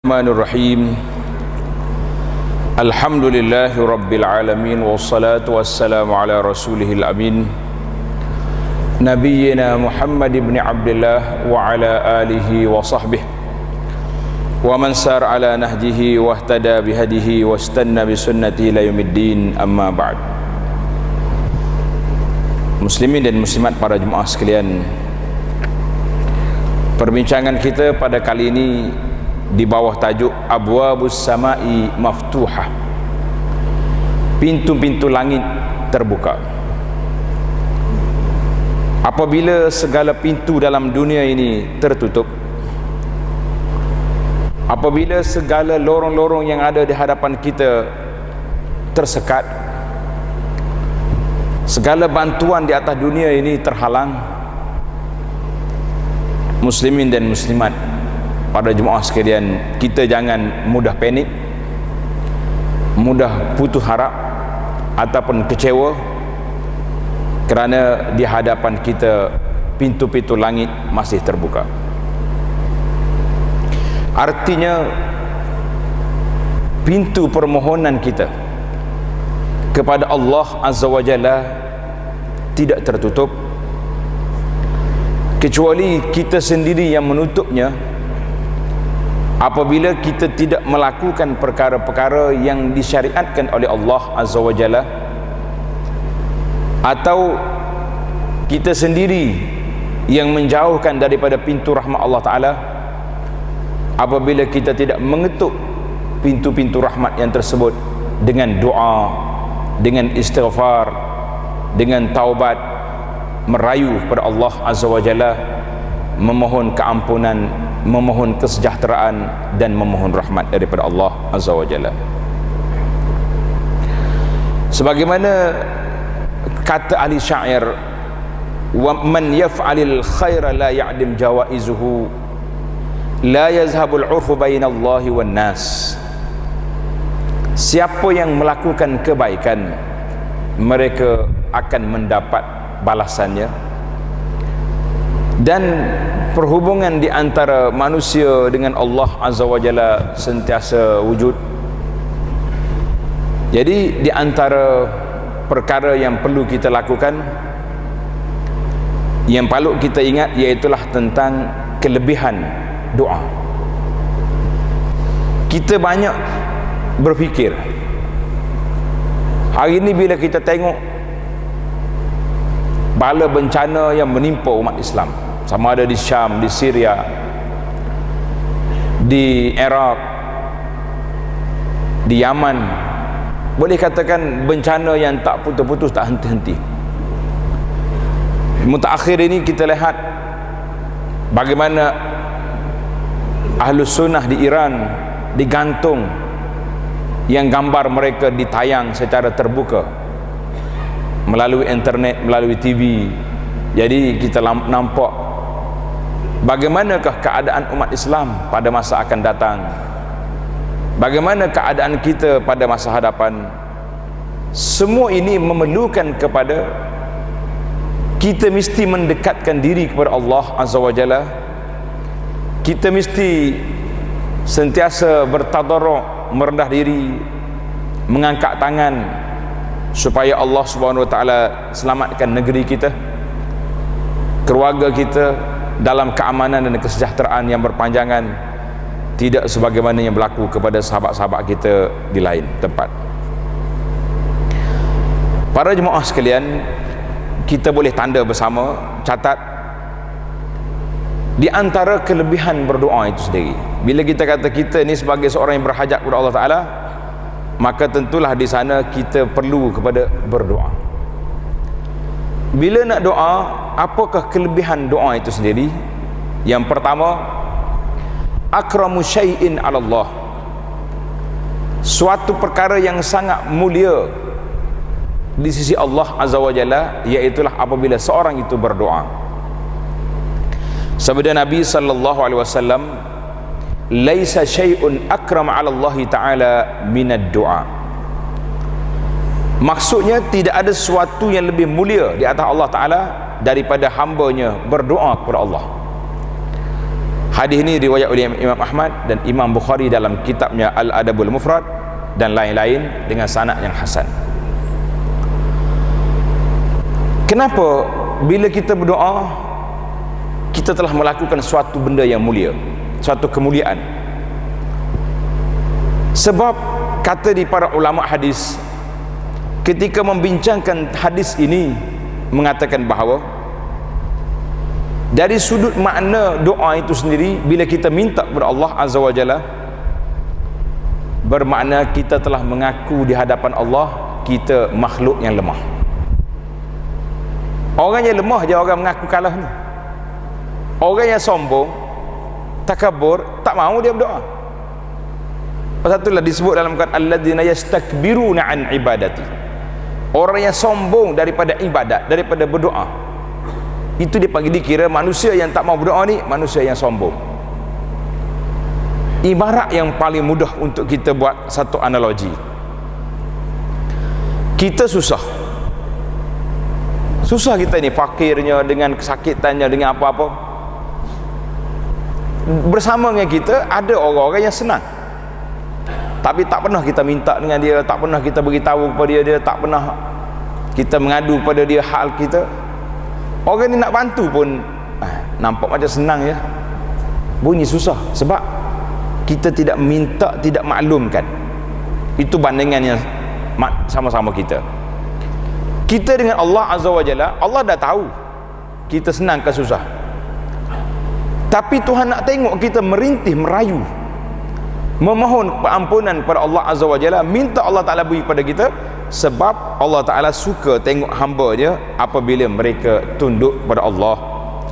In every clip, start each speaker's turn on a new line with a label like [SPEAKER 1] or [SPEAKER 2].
[SPEAKER 1] Bismillahirrahmanirrahim. Alhamdulillahi rabbil alamin, wassalatu wassalamu ala rasulihil amin, nabiyyina Muhammad ibn Abdullah wa ala alihi wa sahbihi wa man sar ala nahjihi wa ihtada bihadihi wa istanna bisunnatihi ila yaumiddin, amma ba'd. Muslimin dan muslimat, para jemaah sekalian, perbincangan kita pada kali ini di bawah tajuk Abwabus Samai Maftuhah, pintu-pintu langit terbuka. Apabila segala pintu dalam dunia ini tertutup, apabila segala lorong-lorong yang ada di hadapan kita tersekat, segala bantuan di atas dunia ini terhalang, muslimin dan muslimat, pada jemaah sekalian, kita jangan mudah panik, mudah putus harap ataupun kecewa, kerana di hadapan kita pintu-pintu langit masih terbuka. Artinya pintu permohonan kita kepada Allah Azza wa Jalla tidak tertutup, kecuali kita sendiri yang menutupnya apabila kita tidak melakukan perkara-perkara yang disyariatkan oleh Allah Azza wa Jalla, atau kita sendiri yang menjauhkan daripada pintu rahmat Allah Ta'ala apabila kita tidak mengetuk pintu-pintu rahmat yang tersebut dengan doa, dengan istighfar, dengan taubat, merayu kepada Allah Azza wa Jalla, memohon keampunan, memohon kesejahteraan dan memohon rahmat daripada Allah Azza wa Jalla. Sebagaimana kata ahli syair, wa man yaf'alil khaira la ya'dim jawaizuhu la yazhabul 'urfu bainallahi wan nas. Siapa yang melakukan kebaikan, mereka akan mendapat balasannya, dan perhubungan di antara manusia dengan Allah Azza wa Jalla sentiasa wujud. Jadi di antara perkara yang perlu kita lakukan, yang patut kita ingat, iaitulah tentang kelebihan doa. Kita banyak berfikir, hari ini bila kita tengok bala bencana yang menimpa umat Islam, sama ada di Syam, di Syria, di Iraq, di Yaman, boleh katakan bencana yang tak putus-putus, tak henti-henti. Mutakhir ini kita lihat bagaimana Ahlus Sunnah di Iran digantung, yang gambar mereka ditayang secara terbuka melalui internet, melalui TV. Jadi kita nampak bagaimanakah keadaan umat Islam pada masa akan datang, bagaimana keadaan kita pada masa hadapan. Semua ini memerlukan kepada kita mesti mendekatkan diri kepada Allah Azza wa Jalla. Kita mesti sentiasa bertadarru', merendah diri, mengangkat tangan supaya Allah Subhanahu wa Ta'ala selamatkan negeri kita, keluarga kita dalam keamanan dan kesejahteraan yang berpanjangan, tidak sebagaimana yang berlaku kepada sahabat-sahabat kita di lain tempat. Para jemaah sekalian, kita boleh tanda bersama, catat, di antara kelebihan berdoa itu sendiri. Bila kita kata kita ni sebagai seorang yang berhajat kepada Allah Ta'ala, maka tentulah di sana kita perlu kepada berdoa. Bila nak doa, apakah kelebihan doa itu sendiri? Yang pertama, akramu syai'in 'ala Allah, suatu perkara yang sangat mulia di sisi Allah Azza wa Jalla, iaitulah apabila seorang itu berdoa. Sabda Nabi sallallahu alaihi wasallam, laisa syai'un akram 'ala Allah Ta'ala minad du'a. Maksudnya tidak ada sesuatu yang lebih mulia di atas Allah Ta'ala daripada hambanya berdoa kepada Allah. Hadis ini riwayat oleh Imam Ahmad dan Imam Bukhari dalam kitabnya Al-Adabul Mufrad dan lain-lain dengan sanad yang hasan. Kenapa bila kita berdoa kita telah melakukan suatu benda yang mulia, suatu kemuliaan? Sebab kata di para ulama hadis ketika membincangkan hadis ini mengatakan bahawa dari sudut makna doa itu sendiri, bila kita minta kepada Allah Azza wa Jalla, bermakna kita telah mengaku di hadapan Allah kita makhluk yang lemah. Orang yang lemah je orang mengaku kalah ni. Orang yang sombong, takabur, tak mahu dia berdoa. Pasal itulah disebut dalam Quran alladzina yastakbiruna an ibadati. Orang yang sombong daripada ibadat, daripada berdoa, itu dikira manusia yang tak mau berdoa ni manusia yang sombong. Ibarat yang paling mudah untuk kita buat satu analogi, kita susah kita ni, fakirnya, dengan kesakitannya, dengan apa-apa, bersama dengan kita ada orang-orang yang senang, tapi tak pernah kita minta dengan dia, tak pernah kita beritahu kepada dia, tak pernah kita mengadu kepada dia hal kita. Orang ni nak bantu pun nampak macam senang je, bunyi susah, sebab kita tidak minta, tidak maklumkan. Itu bandingannya sama-sama kita dengan Allah Azza wa Jalla. Allah dah tahu kita senang ke susah, tapi Tuhan nak tengok kita merintih, merayu, memohon keampunan kepada Allah Azza wa Jalla, minta Allah Ta'ala beri kepada kita. Sebab Allah Ta'ala suka tengok hamba dia apabila mereka tunduk kepada Allah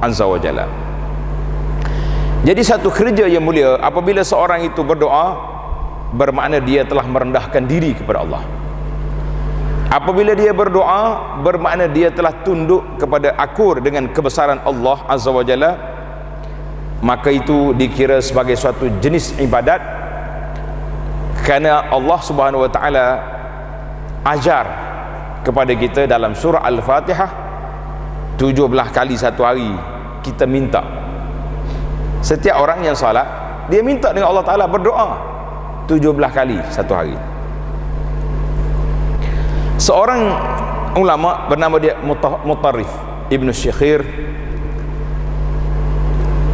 [SPEAKER 1] Azza wa Jalla. Jadi satu kerja yang mulia apabila seorang itu berdoa, bermakna dia telah merendahkan diri kepada Allah. Apabila dia berdoa, bermakna dia telah tunduk kepada akur dengan kebesaran Allah Azza wa Jalla. Maka itu dikira sebagai suatu jenis ibadat, kerana Allah Subhanahu wa Ta'ala ajar kepada kita dalam surah Al-Fatihah 17 kali satu hari kita minta. Setiap orang yang salat dia minta dengan Allah Ta'ala, berdoa 17 kali satu hari. Seorang ulama bernama dia Mutarrif Ibn Syekhir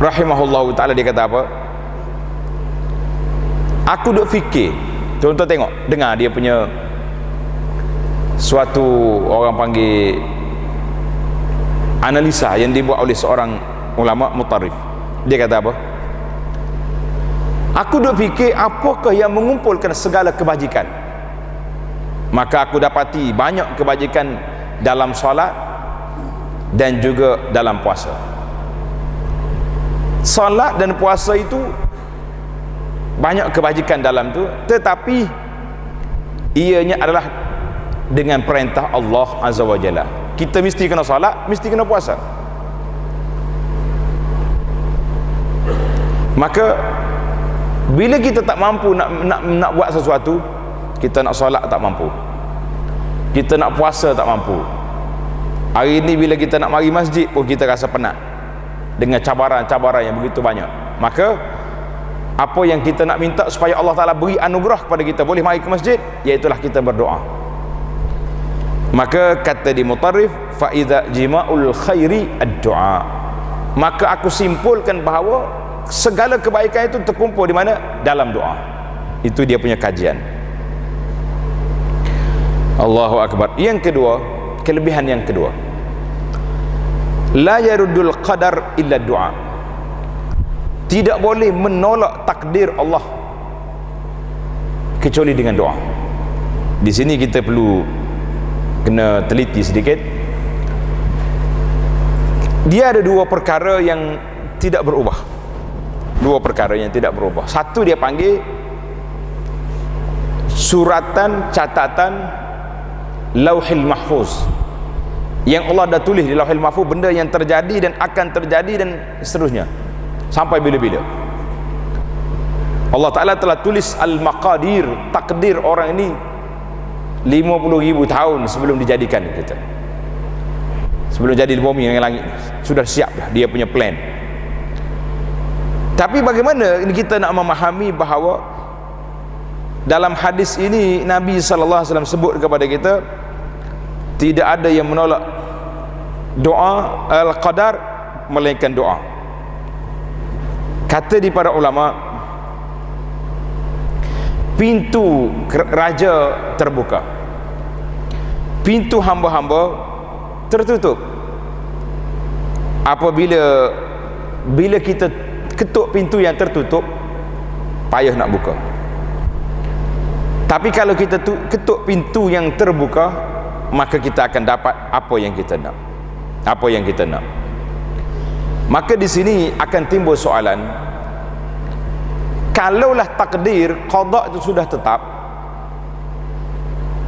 [SPEAKER 1] rahimahullah ta'ala, dia kata apa? Aku duk fikir, contoh tengok, dengar dia punya suatu, orang panggil analisa yang dibuat oleh seorang ulama Mutarrif. Dia kata apa? Aku duk fikir apakah yang mengumpulkan segala kebajikan. Maka aku dapati banyak kebajikan dalam solat dan juga dalam puasa. Solat dan puasa itu banyak kebajikan dalam tu, tetapi ianya adalah dengan perintah Allah Azza wa Jalla. Kita mesti kena solat, mesti kena puasa. Maka bila kita tak mampu nak buat sesuatu, kita nak solat tak mampu, kita nak puasa tak mampu. Hari ini bila kita nak mari masjid pun kita rasa penat dengan cabaran-cabaran yang begitu banyak. Maka apa yang kita nak minta supaya Allah Ta'ala beri anugerah kepada kita boleh mari ke masjid, iaitulah kita berdoa. Maka kata di Mutarrif, fa idza jima'ul khairi ad-du'a. Maka aku simpulkan bahawa segala kebaikan itu terkumpul di mana? Dalam doa. Itu dia punya kajian. Allahu Akbar. Yang kedua, kelebihan yang kedua, la yaruddul qadar illa du'a. Tidak boleh menolak takdir Allah kecuali dengan doa. Di sini kita perlu kena teliti sedikit. Dia ada dua perkara yang tidak berubah. Dua perkara yang tidak berubah. Satu dia panggil suratan, catatan Lauhil Mahfuz, yang Allah dah tulis di Lauhil Mahfuz benda yang terjadi dan akan terjadi dan seterusnya sampai bila-bila. Allah Ta'ala telah tulis al-maqadir, takdir orang ini 50,000 tahun sebelum dijadikan kita, sebelum jadi di bumi dengan langit, sudah siap dah dia punya plan. Tapi bagaimana ini kita nak memahami bahawa dalam hadis ini Nabi SAW sebut kepada kita tidak ada yang menolak doa al-qadar melainkan doa. Kata di para ulama, pintu raja terbuka, pintu hamba-hamba tertutup. Apabila kita ketuk pintu yang tertutup, payah nak buka. Tapi kalau kita ketuk pintu yang terbuka, maka kita akan dapat apa yang kita nak. Apa yang kita nak. Maka di sini akan timbul soalan, kalaulah takdir qada itu sudah tetap,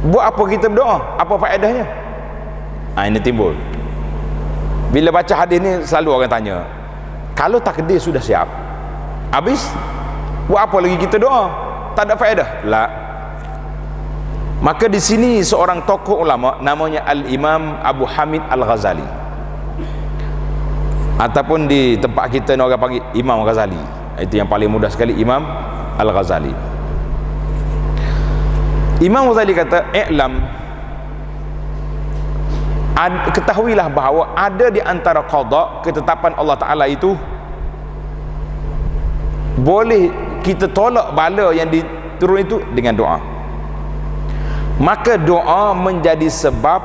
[SPEAKER 1] buat apa kita berdoa? Apa faedahnya? Ini timbul. Bila baca hadis ni selalu orang tanya, kalau takdir sudah siap, habis buat apa lagi kita doa? Tak ada faedah. La. Maka di sini seorang tokoh ulama namanya Al-Imam Abu Hamid Al-Ghazali, ataupun di tempat kita orang panggil Imam Ghazali, itu yang paling mudah sekali, Imam Al-Ghazali. Imam Ghazali kata, i'lam, ketahuilah bahawa ada di antara qada, ketetapan Allah Ta'ala itu, boleh kita tolak bala yang diturun itu dengan doa. Maka doa menjadi sebab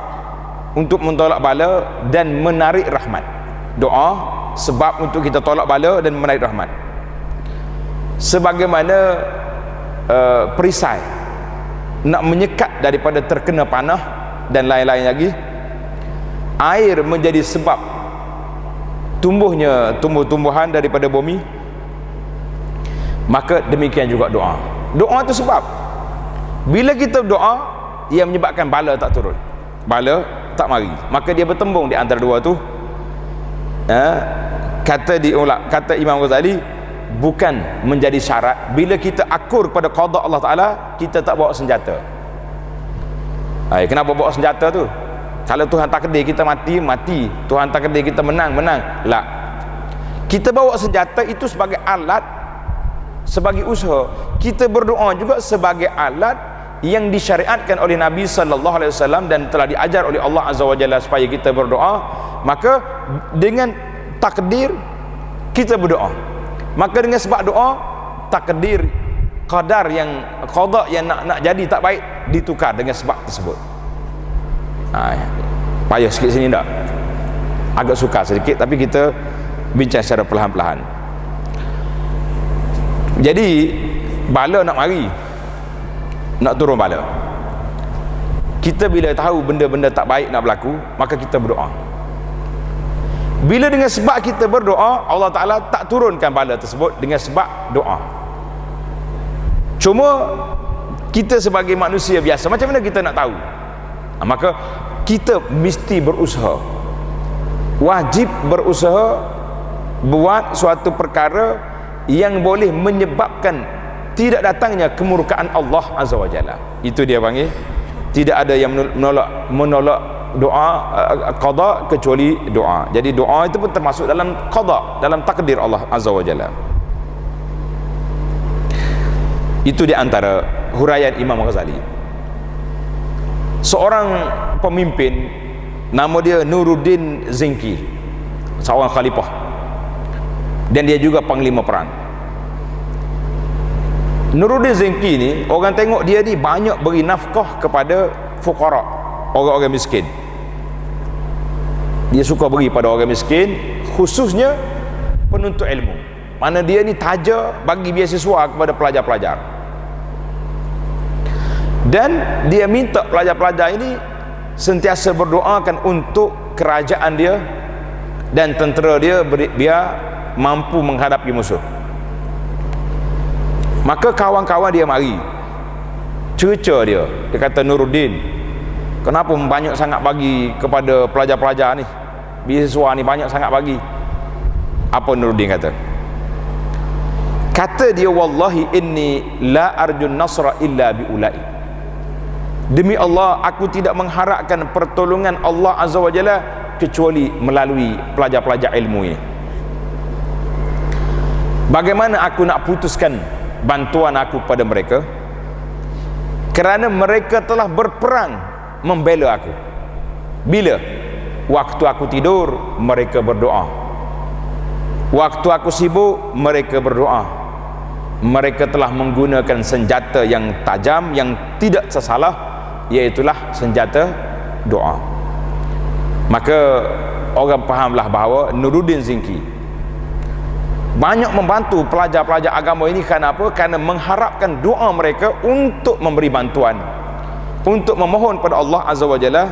[SPEAKER 1] untuk mentolak bala dan menarik rahmat. Doa sebab untuk kita tolak bala dan menarik rahmat. Sebagaimana perisai nak menyekat daripada terkena panah dan lain-lain lagi, air menjadi sebab tumbuhnya tumbuh-tumbuhan daripada bumi, maka demikian juga doa. Doa itu sebab. Bila kita doa, ia menyebabkan bala tak turun, bala tak mari, maka dia bertembung di antara dua tu. Kata Imam Ghazali, bukan menjadi syarat bila kita akur pada qada Allah Ta'ala, kita tak bawa senjata. Kenapa bawa senjata tu? Kalau Tuhan takdir kita mati, mati. Tuhan takdir kita menang, menang. La. Kita bawa senjata itu sebagai alat, sebagai usaha. Kita berdoa juga sebagai alat yang disyariatkan oleh Nabi SAW dan telah diajar oleh Allah Azza wa Jalla supaya kita berdoa. Maka dengan takdir kita berdoa, maka dengan sebab doa, takdir qadar yang qada yang nak jadi tak baik ditukar dengan sebab tersebut. Payah sikit sini tak? Agak sukar sedikit, tapi kita bincang secara perlahan-lahan. Jadi bala nak mari, nak turun bala, kita bila tahu benda-benda tak baik nak berlaku, maka kita berdoa. Bila dengan sebab kita berdoa, Allah Ta'ala tak turunkan bala tersebut dengan sebab doa. Cuma kita sebagai manusia biasa, macam mana kita nak tahu? Maka kita mesti berusaha, wajib berusaha buat suatu perkara yang boleh menyebabkan tidak datangnya kemurkaan Allah Azza wa Jalla. Itu dia panggil, tidak ada yang menolak doa qada kecuali doa. Jadi doa itu pun termasuk dalam qada, dalam takdir Allah Azza wa Jalla. Itu di antara huraian Imam Ghazali. Seorang pemimpin nama dia Nuruddin Zinki, seorang khalifah, dan dia juga panglima perang. Nuruddin Zinki ni, orang tengok dia ni banyak beri nafkah kepada fuqara, orang-orang miskin. Dia suka beri pada orang miskin, khususnya penuntut ilmu. Mana dia ni taja bagi beasiswa kepada pelajar-pelajar. Dan dia minta pelajar-pelajar ini sentiasa berdoakan untuk kerajaan dia dan tentera dia biar mampu menghadapi musuh. Maka kawan-kawan dia mari cerca dia kata, Nuruddin, kenapa banyak sangat bagi kepada pelajar-pelajar ni, beasiswa ni banyak sangat bagi? Apa Nuruddin kata? Kata dia, wallahi inni la arjun nasra illa biulai. Demi Allah, aku tidak mengharapkan pertolongan Allah Azza wa Jalla kecuali melalui pelajar-pelajar ilmu ini. Bagaimana aku nak putuskan bantuan aku pada mereka? Kerana mereka telah berperang membela aku. Bila? Waktu aku tidur, mereka berdoa. Waktu aku sibuk, mereka berdoa. Mereka telah menggunakan senjata yang tajam, yang tidak tersalah, iaitulah senjata doa. Maka orang fahamlah bahawa Nuruddin Zinki banyak membantu pelajar-pelajar agama ini. Kerana apa? Kerana mengharapkan doa mereka untuk memberi bantuan, untuk memohon pada Allah Azza wa Jalla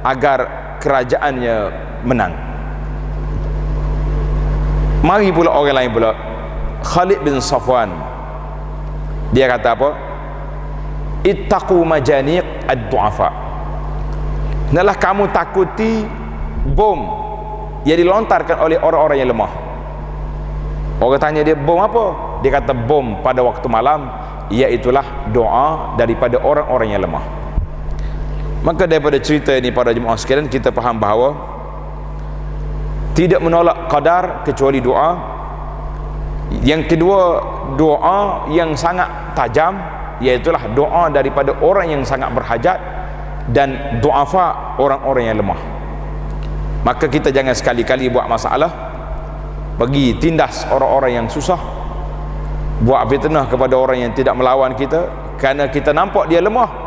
[SPEAKER 1] agar kerajaannya menang. Mari pula orang lain pula, Khalid bin Safwan, dia kata apa? Ittaqu majaniq ad-du'afa. Hendaklah kamu takuti bom yang dilontarkan oleh orang-orang yang lemah. Orang tanya dia, bom apa? Dia kata bom pada waktu malam, iaitulah doa daripada orang-orang yang lemah. Maka daripada cerita ini para jemaah sekalian, kita faham bahawa tidak menolak qadar kecuali doa. Yang kedua, doa yang sangat tajam, iaitulah doa daripada orang yang sangat berhajat dan du'afa, orang-orang yang lemah. Maka kita jangan sekali-kali buat masalah, pergi tindas orang-orang yang susah, buat fitnah kepada orang yang tidak melawan kita, kerana kita nampak dia lemah,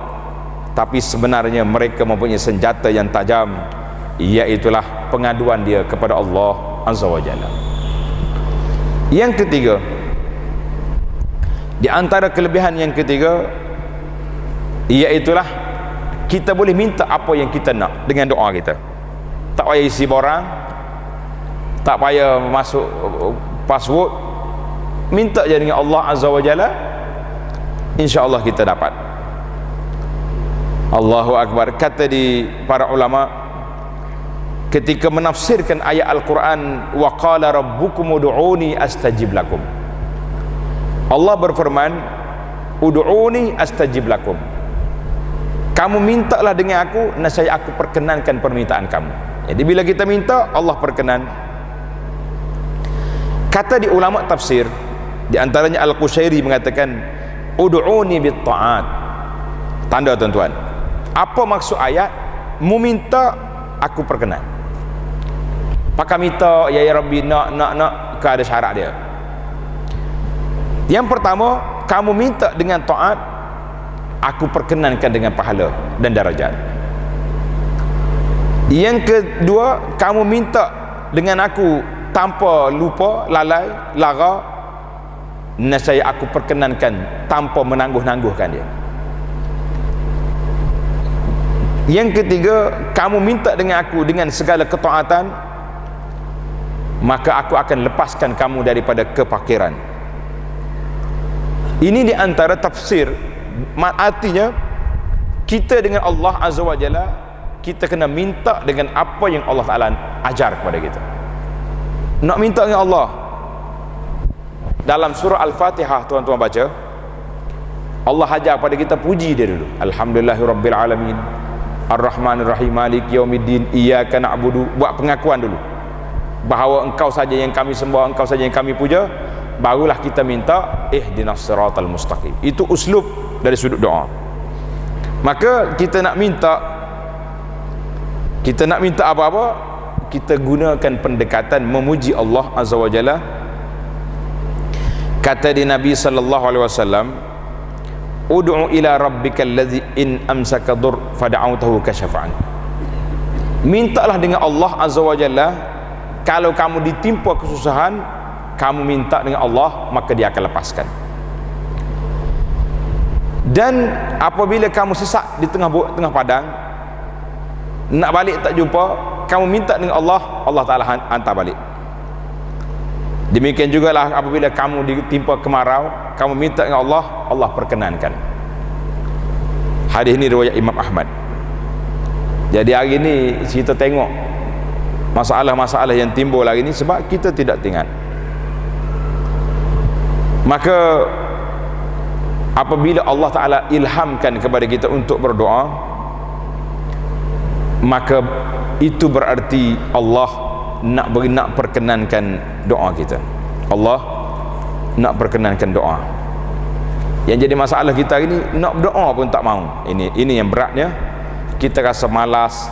[SPEAKER 1] tapi sebenarnya mereka mempunyai senjata yang tajam, iaitulah pengaduan dia kepada Allah Azza wa Jalla. Yang ketiga, di antara kelebihan yang ketiga, iaitulah kita boleh minta apa yang kita nak dengan doa kita. Tak payah isi borang, tak payah masuk password, minta je dengan Allah Azza wa Jalla, insya-Allah kita dapat. Allahu Akbar. Kata di para ulama ketika menafsirkan ayat Al-Quran, wa qala rabbukum ud'uni astajib lakum, Allah berfirman, ud'uni astajib lakum, kamu mintalah dengan aku, nescaya aku perkenankan permintaan kamu. Jadi bila kita minta, Allah perkenan. Kata di ulama tafsir, di antaranya Al-Qushairi mengatakan, ud'uni bit ta'at. Tanda tuan-tuan, apa maksud ayat? Mu minta, aku perkenan. Pakai minta, ya Rabbi, nak, ke ada syarat dia. Yang pertama, kamu minta dengan taat, aku perkenankan dengan pahala dan darajat. Yang kedua, kamu minta dengan aku tanpa lupa, lalai, lara, nescaya aku perkenankan tanpa menangguh-nangguhkan dia. Yang ketiga, kamu minta dengan aku dengan segala ketaatan, maka aku akan lepaskan kamu daripada kefakiran. Ini di antara tafsir. Artinya kita dengan Allah Azza wa Jalla, kita kena minta dengan apa yang Allah Ta'ala ajar kepada kita. Nak minta dengan Allah, dalam surah Al-Fatihah tuan-tuan baca, Allah ajar pada kita puji dia dulu. Alhamdulillahirabbil alamin, Ar-Rahmanir Rahim, Malik Yaumiddin, Iyyaka na'budu. Buat pengakuan dulu bahawa engkau saja yang kami sembah, engkau saja yang kami puja. Barulah kita minta ihdinas siratal mustaqim. Itu uslub dari sudut doa. Maka kita nak minta apa-apa, kita gunakan pendekatan memuji Allah Azza wa Jalla. Kata di Nabi sallallahu alaihi wasallam, ud'u ila rabbikal ladzi in amsaka dur fad'autahu kashafa'an. Mintalah dengan Allah Azza wa Jalla, kalau kamu ditimpa kesusahan, kamu minta dengan Allah, maka dia akan lepaskan. Dan apabila kamu sesak di tengah padang, nak balik tak jumpa, kamu minta dengan Allah, Allah Ta'ala hantar balik. Demikian jugalah apabila kamu ditimpa kemarau, kamu minta dengan Allah, Allah perkenankan. Hadis ini riwayat Imam Ahmad. Jadi hari ini kita tengok masalah-masalah yang timbul hari ini sebab kita tidak ingat. Maka apabila Allah Ta'ala ilhamkan kepada kita untuk berdoa, maka itu berarti Allah nak perkenankan doa kita. Allah nak perkenankan doa. Yang jadi masalah kita ini, nak berdoa pun tak mau. Ini yang beratnya. Kita rasa malas,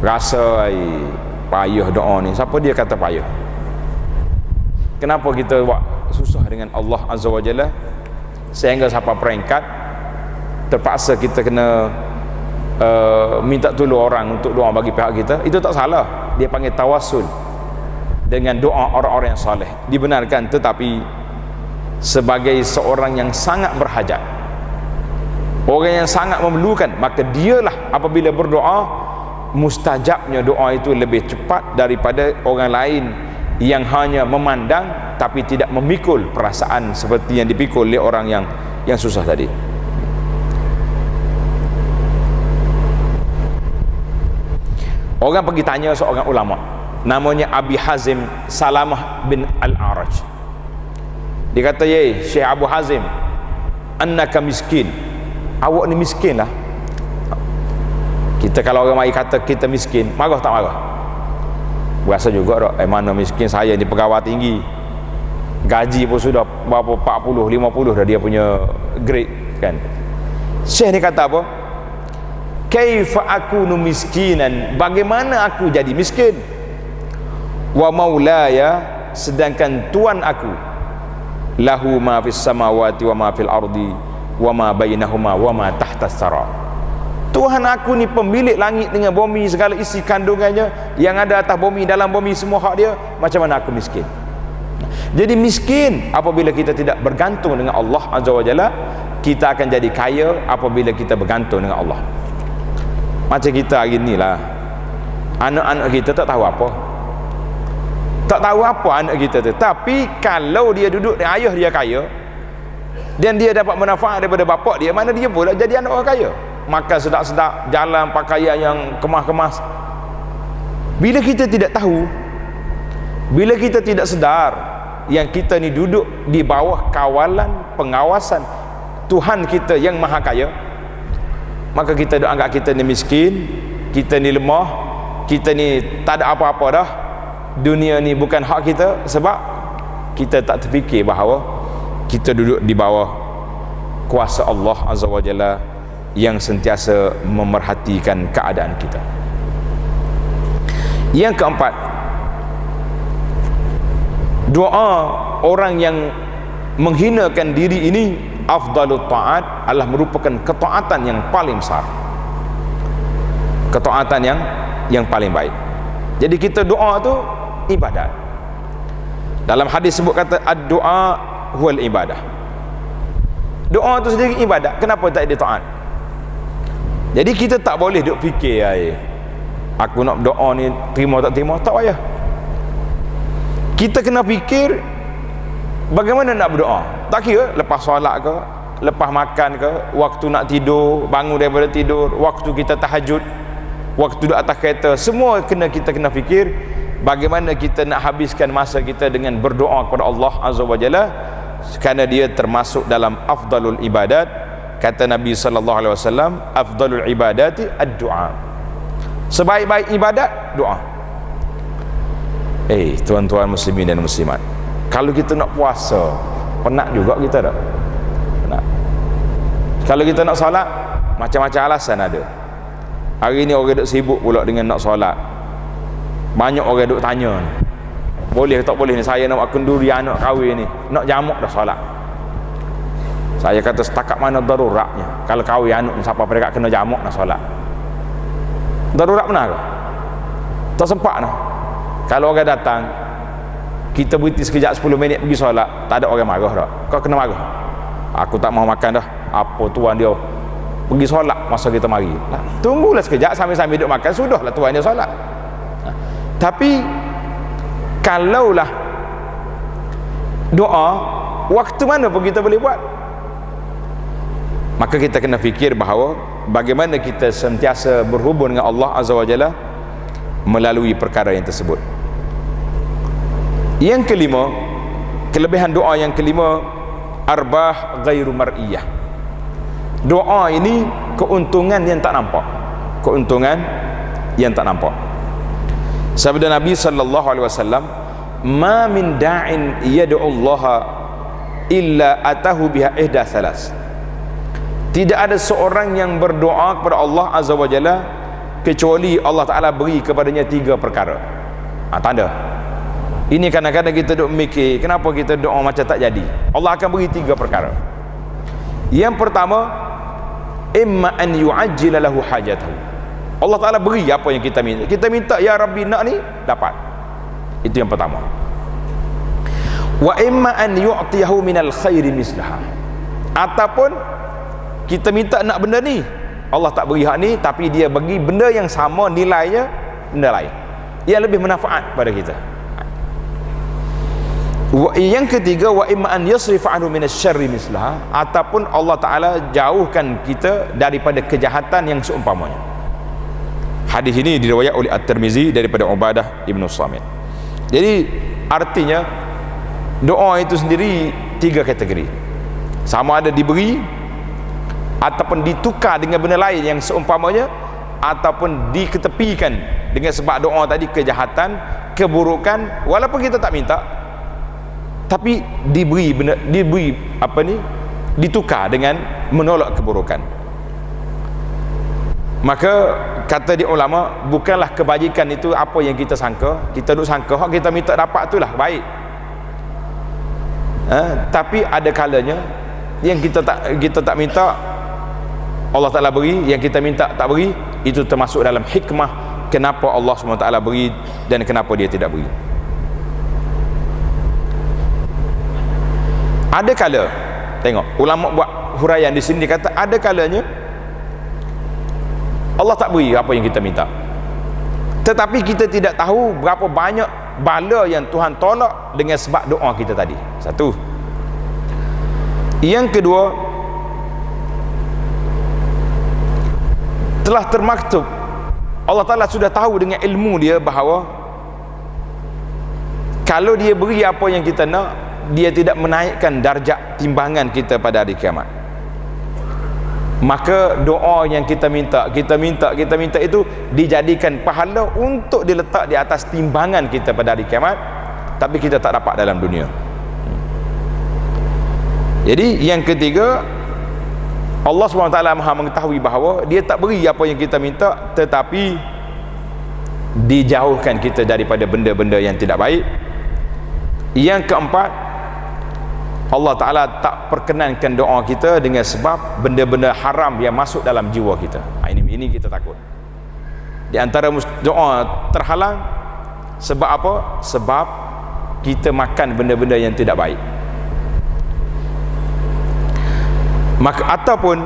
[SPEAKER 1] rasa payah doa ni. Siapa dia kata payah? Kenapa kita buat susah dengan Allah Azza wa Jalla sehingga sampai peringkat terpaksa kita kena minta tolong orang untuk doa bagi pihak kita? Itu tak salah. Dia panggil tawassul dengan doa orang-orang yang soleh, dibenarkan. Tetapi sebagai seorang yang sangat berhajat, orang yang sangat memerlukan, maka dialah apabila berdoa, mustajabnya doa itu lebih cepat daripada orang lain yang hanya memandang tapi tidak memikul perasaan seperti yang dipikul oleh orang yang susah tadi. Orang pergi tanya seorang ulama namanya Abi Hazim Salamah bin Al-A'raj. Dia kata, "Ye Syekh Abu Hazim, annaka miskin." Awak ni miskin lah. Kita kalau orang mari kata kita miskin, marah tak marah? Berasa juga tak? Mana miskin saya ni, pegawai tinggi, gaji pun sudah berapa 40, 50 dah dia punya grade kan. Syekh ni kata apa? Kaifa akunu miskinan, bagaimana aku jadi miskin? Wa maulaya, sedangkan Tuhan aku lahu ma fis samawati wa ma fil ardi wa ma bainahuma wa ma tahtas sara. Tuhan aku ni pemilik langit dengan bumi, segala isi kandungannya, yang ada atas bumi, dalam bumi, semua hak dia. Macam mana aku miskin? Jadi miskin apabila kita tidak bergantung dengan Allah Azza wa Jalla. Kita akan jadi kaya apabila kita bergantung dengan Allah. Macam kita hari ni lah, anak-anak kita tak tahu apa, tak tahu apa anak kita tu. Tapi kalau dia duduk dengan ayah dia kaya dan dia dapat manfaat daripada bapak dia, mana dia pula jadi anak orang kaya? Makan sedap-sedap, jalan pakaian yang kemas-kemas. Bila kita tidak tahu, bila kita tidak sedar yang kita ni duduk di bawah kawalan pengawasan Tuhan kita yang maha kaya, maka kita anggap kita ni miskin, kita ni lemah, kita ni tak ada apa-apa dah, dunia ni bukan hak kita. Sebab kita tak terfikir bahawa kita duduk di bawah kuasa Allah Azza wa Jalla yang sentiasa memerhatikan keadaan kita. Yang keempat, doa orang yang menghinakan diri ini, afdalut ta'at, adalah merupakan ketaatan yang paling besar, ketaatan yang paling baik. Jadi kita doa tu ibadat. Dalam hadis sebut kata ad-doa huwal ibadah. Doa tu sendiri ibadat. Kenapa tak ada taat? Jadi kita tak boleh duk fikir aku nak berdoa ni terima tak terima, tak payah. Kita kena fikir bagaimana nak berdoa. Tak kira lepas solat ke, lepas makan ke, waktu nak tidur, bangun daripada tidur, waktu kita tahajud, waktu duduk atas kereta, semua kita kena fikir bagaimana kita nak habiskan masa kita dengan berdoa kepada Allah Azza wa Jalla, kerana dia termasuk dalam afdalul ibadat. Kata Nabi sallallahu alaihi wasallam, afdalul ibadati ad-du'a. Sebaik-baik ibadat doa. Tuan-tuan muslimin dan muslimat, kalau kita nak puasa, penat juga kita tak? Penat. Kalau kita nak solat, macam-macam alasan ada. Hari ni orang duk sibuk pula dengan nak solat. Banyak orang duk tanya, boleh tak boleh ni, saya nak buat kenduri anak kahwin ni, nak jamak dah solat. Saya kata setakat mana daruratnya. Kalau kahwin anak ni siapa mereka kena jamak nak solat? Darurat benar ke? Tak sempat nah. Kalau orang datang, kita berhenti sekejap 10 minit pergi solat, tak ada orang marah tak? Kau kena marah? Aku tak mau makan dah. Apa tuan dia pergi solat masa kita mari? Tunggulah sekejap sambil-sambil duduk makan, sudahlah tuan dia solat. Tapi kalaulah doa, waktu mana pun kita boleh buat, maka kita kena fikir bahawa bagaimana kita sentiasa berhubung dengan Allah Azza wa Jalla melalui perkara yang tersebut. Yang kelima, kelebihan doa yang kelima, arbah ghairu mar'iyah. Doa ini keuntungan yang tak nampak, keuntungan yang tak nampak. Sabda Nabi sallallahu alaihi wasallam, ma min da'in yad'u Allah illa atahu biha ihda salas. Tidak ada seorang yang berdoa kepada Allah Azza wa Jalla kecuali Allah Ta'ala beri kepadanya 3 perkara. Tanda ini kadang-kadang kita duk mikir kenapa kita doa macam tak jadi. Allah akan beri 3 perkara. Yang pertama, imma an yu'ajjila lahu hajatahu. Allah Ta'ala beri apa yang kita minta. Kita minta ya Rabbi nak ni, dapat. Itu yang pertama. Wa imma an yu'tiyahu minal khairi mislaha. Ataupun kita minta nak benda ni, Allah tak beri hak ni, tapi dia bagi benda yang sama nilainya benda lain yang lebih manfaat pada kita. Yang ketiga, wa imma an yasrifa anhu minasyarri mislaha. Ataupun Allah Ta'ala jauhkan kita daripada kejahatan yang seumpamanya. Hadis ini diriwayat oleh At-Tirmizi daripada Ubadah Ibn Samit. Jadi artinya doa itu sendiri 3 kategori. Sama ada diberi ataupun ditukar dengan benda lain yang seumpamanya, ataupun diketepikan dengan sebab doa tadi kejahatan, keburukan, walaupun kita tak minta, tapi diberi benda, diberi apa ni, ditukar dengan menolak keburukan. Maka kata di ulama, bukanlah kebajikan itu apa yang kita sangka. Kita duk sangka hak kita minta dapat itulah baik. Tapi ada kalanya yang kita tak minta Allah Ta'ala beri, yang kita minta tak beri. Itu termasuk dalam hikmah kenapa Allah SWT beri dan kenapa dia tidak beri. Ada kala, tengok ulama buat huraian di sini, dia kata ada kalanya Allah tak beri apa yang kita minta, tetapi kita tidak tahu berapa banyak bala yang Tuhan tolak dengan sebab doa kita tadi. Satu. Yang kedua, telah termaktub, Allah Ta'ala sudah tahu dengan ilmu dia bahawa kalau dia beri apa yang kita nak, dia tidak menaikkan darjat timbangan kita pada hari kiamat. Maka doa yang kita minta itu dijadikan pahala untuk diletak di atas timbangan kita pada hari kiamat, tapi kita tak dapat dalam dunia. Jadi yang ketiga, Allah SWT maha mengetahui bahawa dia tak beri apa yang kita minta, tetapi dijauhkan kita daripada benda-benda yang tidak baik. Yang keempat, Allah Ta'ala tak perkenankan doa kita dengan sebab benda-benda haram yang masuk dalam jiwa kita. Ini kita takut. Di antara doa terhalang sebab apa? Sebab kita makan benda-benda yang tidak baik. Maka ataupun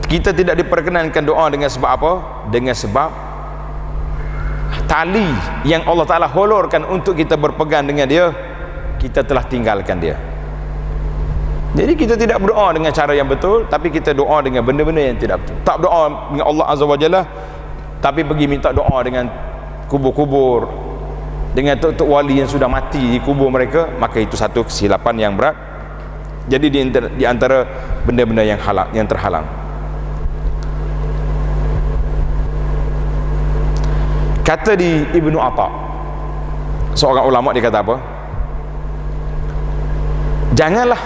[SPEAKER 1] kita tidak diperkenankan doa dengan sebab apa? Dengan sebab tali yang Allah Ta'ala hulurkan untuk kita berpegang dengan dia, kita telah tinggalkan dia. Jadi kita tidak berdoa dengan cara yang betul, tapi kita doa dengan benda-benda yang tidak betul. Tak berdoa dengan Allah Azza wa Jalla, tapi pergi minta doa dengan kubur-kubur, dengan tok-tok wali yang sudah mati di kubur mereka. Maka itu satu kesilapan yang berat. Jadi di antara benda-benda yang halal, yang terhalang. Kata di Ibnu Atha, seorang ulama, dia kata apa? Janganlah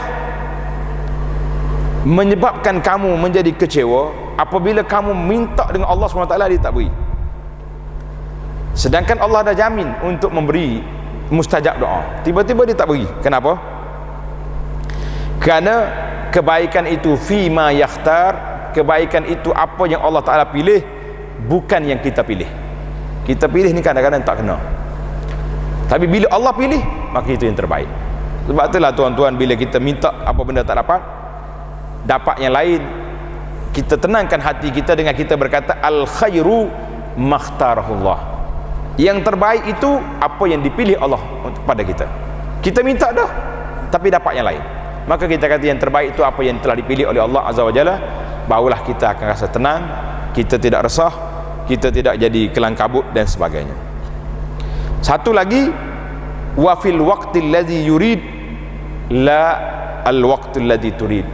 [SPEAKER 1] menyebabkan kamu menjadi kecewa apabila kamu minta dengan Allah SWT dia tak beri, sedangkan Allah dah jamin untuk memberi mustajab doa, tiba-tiba dia tak beri. Kenapa? Kerana kebaikan itu fima yakhtar, kebaikan itu apa yang Allah Ta'ala pilih, bukan yang kita pilih. Kita pilih ni kadang-kadang tak kena, tapi bila Allah pilih, maka itu yang terbaik. Sebab itulah tuan-tuan, bila kita minta apa benda tak dapat yang lain, kita tenangkan hati kita dengan kita berkata al khairu makhtarahullah. Yang terbaik itu apa yang dipilih Allah pada kita. Kita minta dah, tapi dapat yang lain, maka kita kata yang terbaik itu apa yang telah dipilih oleh Allah Azza wa Jalla. Barulah kita akan rasa tenang, kita tidak resah, kita tidak jadi kelang kabut dan sebagainya. Satu lagi, wa fil waqtil ladzi yurid la al waqtil ladzi turid.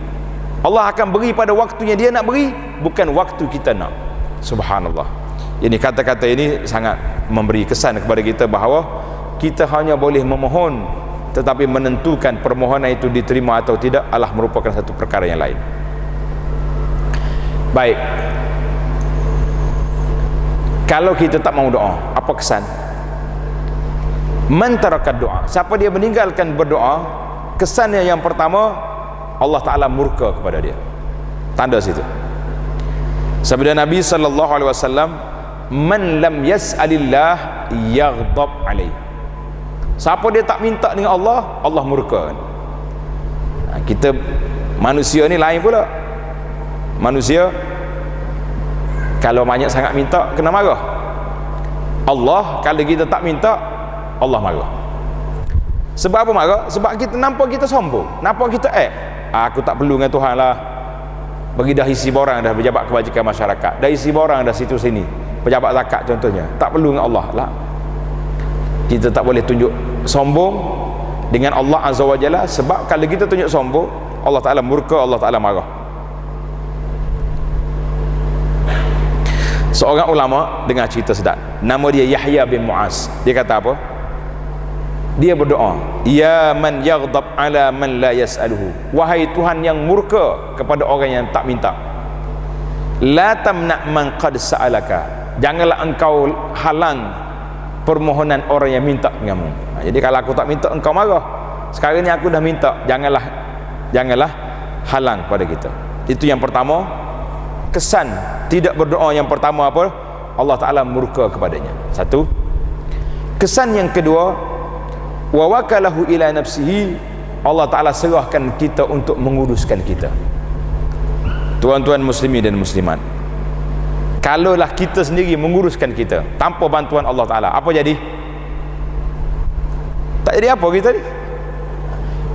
[SPEAKER 1] Allah akan beri pada waktunya dia nak beri, bukan waktu kita nak. Subhanallah. Ini kata-kata ini sangat memberi kesan kepada kita bahawa kita hanya boleh memohon, tetapi menentukan permohonan itu diterima atau tidak adalah merupakan satu perkara yang lain. Baik, kalau kita tak mau doa, apa kesan? Man taraka doa, siapa dia meninggalkan berdoa, kesannya yang pertama, Allah Ta'ala murka kepada dia. Tanda situ. Sabda Nabi SAW, man lam yas'alillah yaghdab alaih. Siapa dia tak minta dengan Allah, Allah murka. Kita manusia ni lain pula. Manusia kalau banyak sangat minta, kena marah. Allah kalau kita tak minta, Allah marah. Sebab apa marah? Sebab kita nampak kita sombong, nampak kita aku tak perlu dengan Tuhan lah. Bagi dah isi borang dah pejabat kebajikan masyarakat, dah isi borang dah situ sini, pejabat zakat contohnya, tak perlu dengan Allah lah. Kita tak boleh tunjuk sombong dengan Allah Azza wa Jalla, sebab kalau kita tunjuk sombong, Allah Ta'ala murka, Allah Ta'ala marah. Seorang ulama dengar cerita sedap, nama dia Yahya bin Mu'az. Dia kata apa? Dia berdoa, ya man yaghdab ala man la yas'aluhu, wahai Tuhan yang murka kepada orang yang tak minta. La tamna man qad sa'alaka, janganlah engkau halang permohonan orang yang minta denganmu. Jadi kalau aku tak minta, engkau marah. Sekarang ni aku dah minta, janganlah halang pada kita. Itu yang pertama. Kesan tidak berdoa yang pertama apa? Allah Ta'ala murka kepadanya. Satu. Kesan yang kedua, wa wakalahu ila nafsihi, Allah Ta'ala serahkan kita untuk menguruskan kita. Tuan-tuan muslimin dan muslimat, kalaulah kita sendiri menguruskan kita tanpa bantuan Allah Ta'ala, apa jadi? Tak jadi apa kita ni?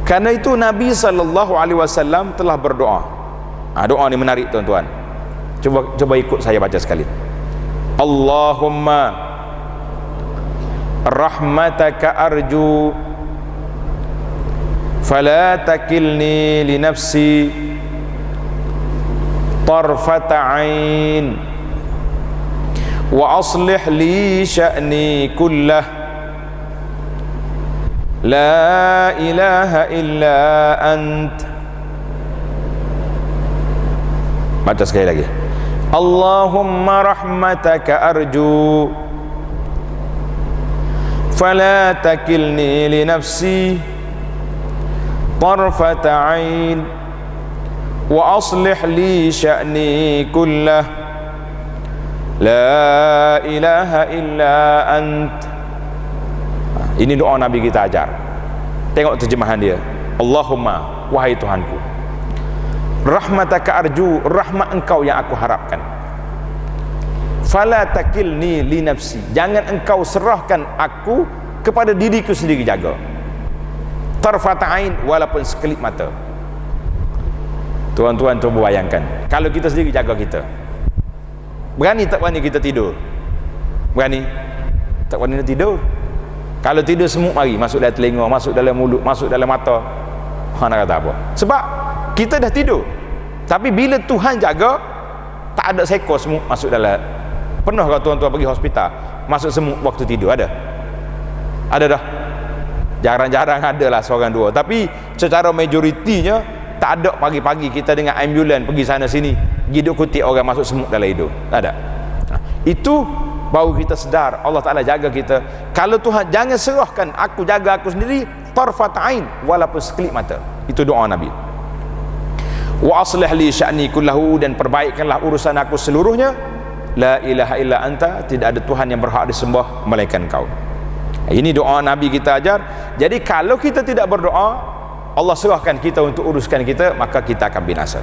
[SPEAKER 1] Karena itu Nabi SAW telah berdoa. Doa ni menarik tuan-tuan. Coba ikut saya baca sekali. Allahumma rahmataka arju fala takilni li nafsi tarfata ain wa aslih li sya'ni kullah la ilaha illa ant. Baca sekali lagi. Allahumma rahmataka arju fala takilni li nafsi tarfata ain wa aslih li sya'ni kullah la ilaha illa ant. Ini doa Nabi kita ajar. Tengok terjemahan dia. Allahumma, wahai Tuhanku, rahmataka arju, rahmat engkau yang aku harapkan. Fala takilni li nafsi, jangan engkau serahkan aku kepada diriku sendiri jaga. Tarfata ain, walaupun sekelip mata. Tuan-tuan cuba bayangkan, kalau kita sendiri jaga kita, berani tak berani kita tidur? Berani? Tak berani tidur. Kalau tidur semut mari masuk dalam telinga, masuk dalam mulut, masuk dalam mata. Nak kata apa? Sebab kita dah tidur, tapi bila Tuhan jaga, tak ada seekor semut masuk dalam. Pernah kalau tuan-tuan pergi hospital masuk semut waktu tidur? Ada dah? Jarang-jarang ada lah seorang dua, tapi secara majoritinya tak ada. Pagi-pagi kita dengan ambulan pergi sana sini, hidup kutip orang masuk semut dalam hidup, tak ada. Itu baru kita sedar Allah Ta'ala jaga kita. Kalau Tuhan jangan serahkan aku, jaga aku sendiri tarfat ain, walaupun sekelip mata. Itu doa Nabi. Wa aslih li sya'ni kullahu, dan perbaikkanlah urusan aku seluruhnya. La ilaha illa anta, tidak ada Tuhan yang berhak disembah melainkan Kau. Ini doa Nabi kita ajar. Jadi kalau kita tidak berdoa, Allah serahkan kita untuk uruskan kita, maka kita akan binasa.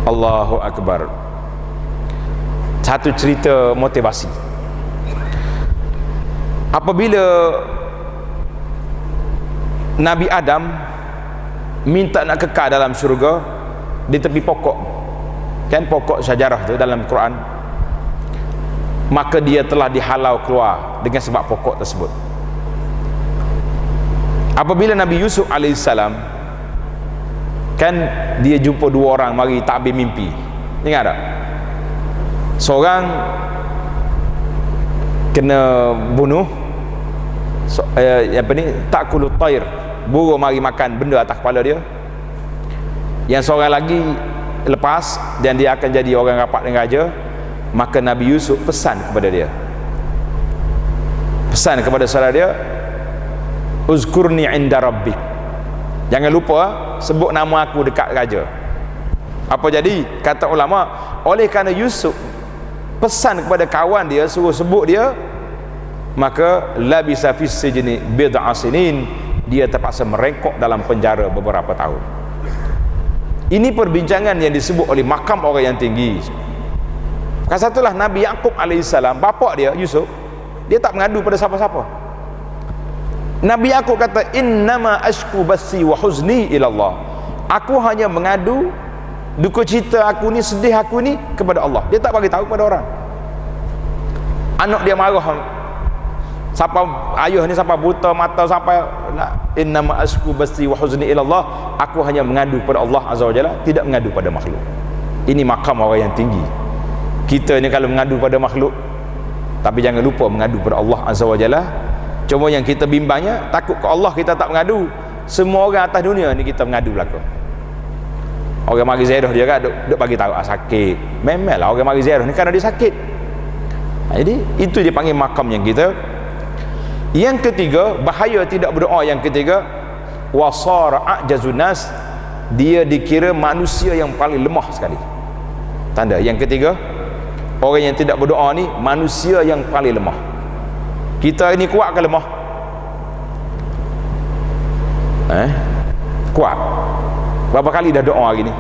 [SPEAKER 1] Allahu Akbar. Satu cerita motivasi. Apabila Nabi Adam minta nak kekal dalam syurga di tepi pokok, kan pokok syajarah tu dalam Quran, maka dia telah dihalau keluar dengan sebab pokok tersebut. Apabila Nabi Yusuf alaihissalam, kan dia jumpa dua orang mari takbir mimpi, ingat tak? Seorang kena bunuh, apa ni, takulut tair, burung mari makan benda atas kepala dia. Yang seorang lagi lepas dan dia akan jadi orang rapat dengan raja. Maka Nabi Yusuf pesan kepada dia, pesan kepada saudara dia, uzkurni inda rabbik, jangan lupa sebut nama aku dekat raja. Apa jadi? Kata ulama, oleh kerana Yusuf pesan kepada kawan dia, suruh sebut dia, maka labisa fis sijni bid'a sinin, dia terpaksa merengkok dalam penjara beberapa tahun. Ini perbincangan yang disebut oleh makam orang yang tinggi. Satulah Nabi Yaqub alaihissalam, bapa dia Yusuf, dia tak mengadu pada siapa-siapa. Nabi Yaqub kata, innama ashku basi wa huzni ila Allah, aku hanya mengadu duka cita aku ni, sedih aku ni kepada Allah. Dia tak bagi tahu kepada orang. Anak dia marah, siapa ayah ni sampai buta mata, sampai innama ashku basi wa huzni ila Allah, aku hanya mengadu pada Allah azza wa jalla, tidak mengadu pada makhluk. Ini makam orang yang tinggi. Kita ni kalau mengadu pada makhluk, tapi jangan lupa mengadu pada Allah azza wa jalla. Cuma yang kita bimbangnya, takut ke Allah kita tak mengadu. Semua orang atas dunia ni kita mengadu belaka. Orang mari ziarah dia kan duk bagi tahu sakit. Memanglah orang mari ziarah ni kerana dia sakit. Jadi itu dia panggil makam yang kita. Yang ketiga, bahaya tidak berdoa. Yang ketiga, wasara a'jazun nas, dia dikira manusia yang paling lemah sekali. Tanda yang ketiga, orang yang tidak berdoa ni manusia yang paling lemah. Kita ini kuat ke lemah? Kuat. Berapa kali dah doa hari ni?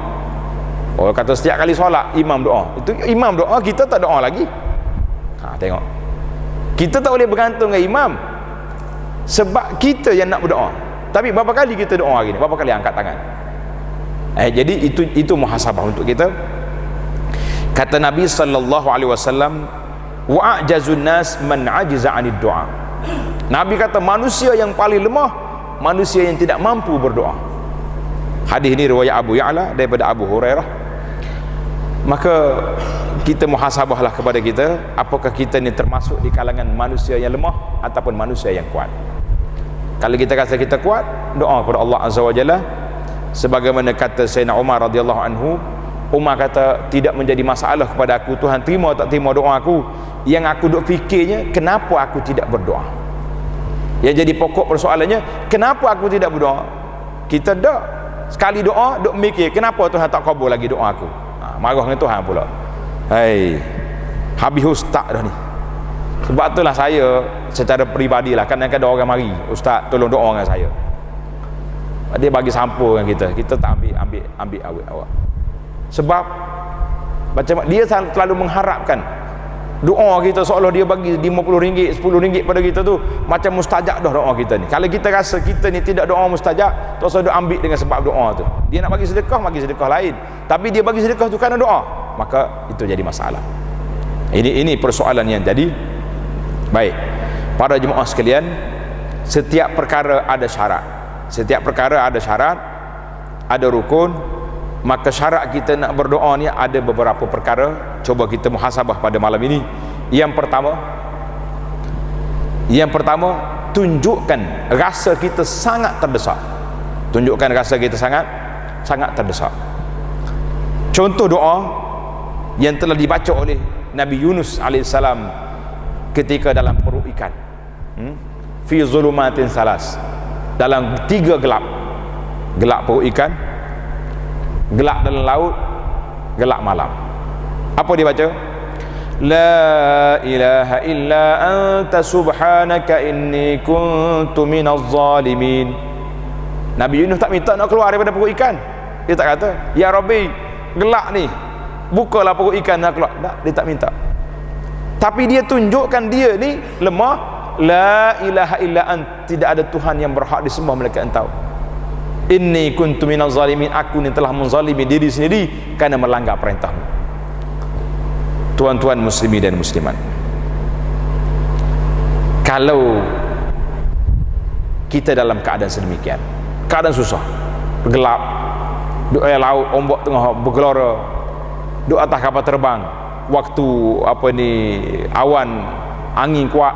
[SPEAKER 1] Orang kata setiap kali solat imam doa. Itu imam doa, kita tak doa lagi. Tengok, kita tak boleh bergantung dengan imam, sebab kita yang nak berdoa. Tapi berapa kali kita doa hari ni? Berapa kali angkat tangan? Jadi itu muhasabah untuk kita. Kata Nabi sallallahu alaihi wasallam, wa a'jazun nas man ajiza 'anid du'a. Nabi kata manusia yang paling lemah, manusia yang tidak mampu berdoa. Hadis ini riwayat Abu Ya'la daripada Abu Hurairah. Maka kita muhasabahlah kepada kita, apakah kita ni termasuk di kalangan manusia yang lemah ataupun manusia yang kuat. Kalau kita rasa kita kuat, doa kepada Allah azza wa jalla. Sebagaimana kata Sayyidina Umar radhiyallahu anhu, Umar kata, tidak menjadi masalah kepada aku Tuhan terima tak terima doa aku. Yang aku duk fikirnya, kenapa aku tidak berdoa. Yang jadi pokok persoalannya, kenapa aku tidak berdoa. Kita dah sekali doa duk mikir, kenapa Tuhan tak kabul lagi doa aku. Marah dengan Tuhan pula. Habis ustaz dah ni. Sebab itulah saya secara peribadi lah, kadang-kadang orang mari, ustaz tolong doa dengan saya, dia bagi sampul dengan kita tak ambil awak. Sebab macam dia selalu mengharapkan doa kita seolah dia bagi RM50, RM10 pada kita tu macam mustajab dah doa kita ni. Kalau kita rasa kita ni tidak doa mustajab, tak usah dia ambil dengan sebab doa tu. Dia nak bagi sedekah lain, tapi dia bagi sedekah tu kerana doa, maka itu jadi masalah. Ini persoalan yang jadi. Baik, para jemaah sekalian, setiap perkara ada syarat. Setiap perkara ada syarat, ada rukun. Maka syarat kita nak berdoa ni ada beberapa perkara. Cuba kita muhasabah pada malam ini. Yang pertama, tunjukkan rasa kita sangat terdesak. Tunjukkan rasa kita sangat terdesak. Contoh doa yang telah dibaca oleh Nabi Yunus alaihissalam ketika dalam perut ikan. Fi zulumatin salas, dalam 3 gelap. Gelap perut ikan, gelap dalam laut, gelap malam. Apa dia baca? La ilaha illa anta subhanaka inni kuntu minaz zalimin. Nabi Yunus tak minta nak keluar daripada perut ikan. Dia tak kata, ya Rabbi, gelap ni, bukalah perut ikan nak keluar. Tak, dia tak minta. Tapi dia tunjukkan dia ni lemah. La ilaha illa anta, tidak ada Tuhan yang berhak disembah melainkan Engkau. Inni kuntu minaz zalimin, aku ni telah menzalimi diri sendiri kerana melanggar perintahmu. Tuan-tuan muslimin dan muslimat, kalau kita dalam keadaan sedemikian, keadaan susah, gelap, duk air laut, ombak tengah bergelora, duk atas kapal terbang, waktu awan angin kuat,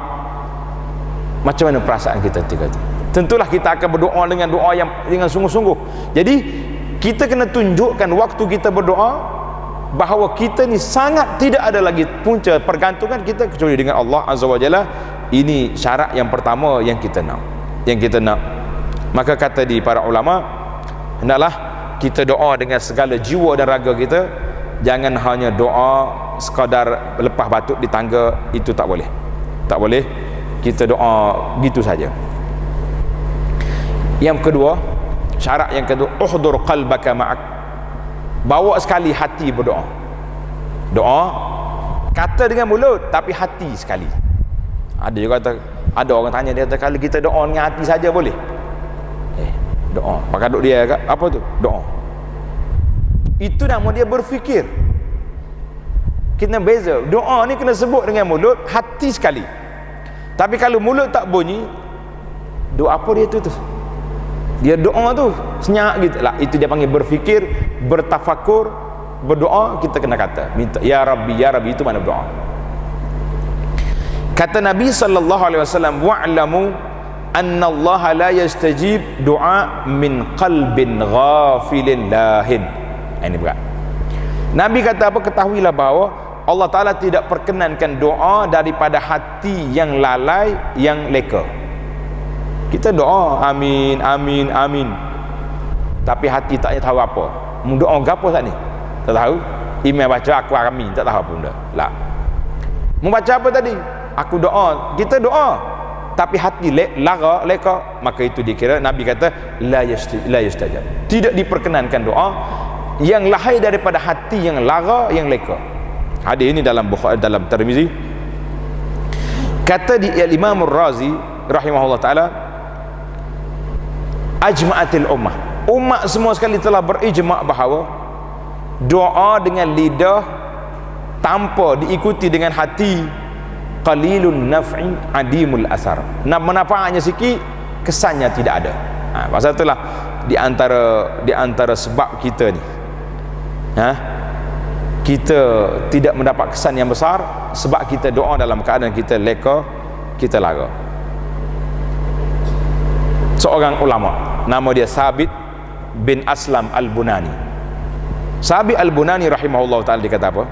[SPEAKER 1] Macam mana perasaan kita ketika itu? Tentulah kita akan berdoa dengan doa yang dengan sungguh-sungguh. Jadi kita kena tunjukkan waktu kita berdoa bahawa kita ni sangat tidak ada lagi punca pergantungan kita kecuali dengan Allah Azza wa Jalla. Ini syarat yang pertama yang kita nak. Maka kata di para ulama, hendaklah kita doa dengan segala jiwa dan raga kita. Jangan hanya doa sekadar lepas batuk di tangga, itu tak boleh. Tak boleh kita doa gitu saja. Yang kedua, syarat yang kedua, uhdur qalbaka ma'ak. Bawa sekali hati berdoa. Doa kata dengan mulut tapi hati sekali. Ada juga kata, ada orang tanya, dia kata kalau kita doa dengan hati saja boleh? Doa pakai duk dia apa tu? Doa. Itu nama dia berfikir. Kita beza. Doa ni kena sebut dengan mulut, hati sekali. Tapi kalau mulut tak bunyi, doa apa dia tu? Dia doa tu senyap gitu lah. Itu dia panggil berfikir, bertafakur, berdoa. Kita kena kata minta ya Rabbi, ya Rabbi, itu mana doa. Kata Nabi sallallahu alaihi wasallam, wa'lamu anna Allah la yastajib du'a min qalbin ghafilin lahin. Ini berat. Nabi kata apa? Ketahuilah bahawa Allah Ta'ala tidak perkenankan doa daripada hati yang lalai, yang leka. Kita doa amin, amin, amin, tapi hati tak tahu apa. Mu doa apa saat ni? Tak tahu. Email baca aku amin, tak tahu apa benda. Lah. Mu baca apa tadi? Aku doa. Kita doa tapi hati lara, leka, maka itu dikira Nabi kata la yustajab. Tidak diperkenankan doa yang lahir daripada hati yang lara, yang leka. Hadis ini dalam Bukhari, dalam Tirmizi. Kata di Imam Ar-Razi rahimahullah taala, ajma'atil ummah semua sekali telah berijma' bahawa doa dengan lidah tanpa diikuti dengan hati qalilun naf'i adimul asar. Manfaatnya sikit, kesannya tidak ada. Pasal itulah di antara sebab kita ni, kita tidak mendapat kesan yang besar sebab kita doa dalam keadaan kita leka, kita lara. Seorang ulama nama dia Sabit bin Aslam Al-Bunani. Sabit Al-Bunani rahimahullah ta'ala, dia kata apa?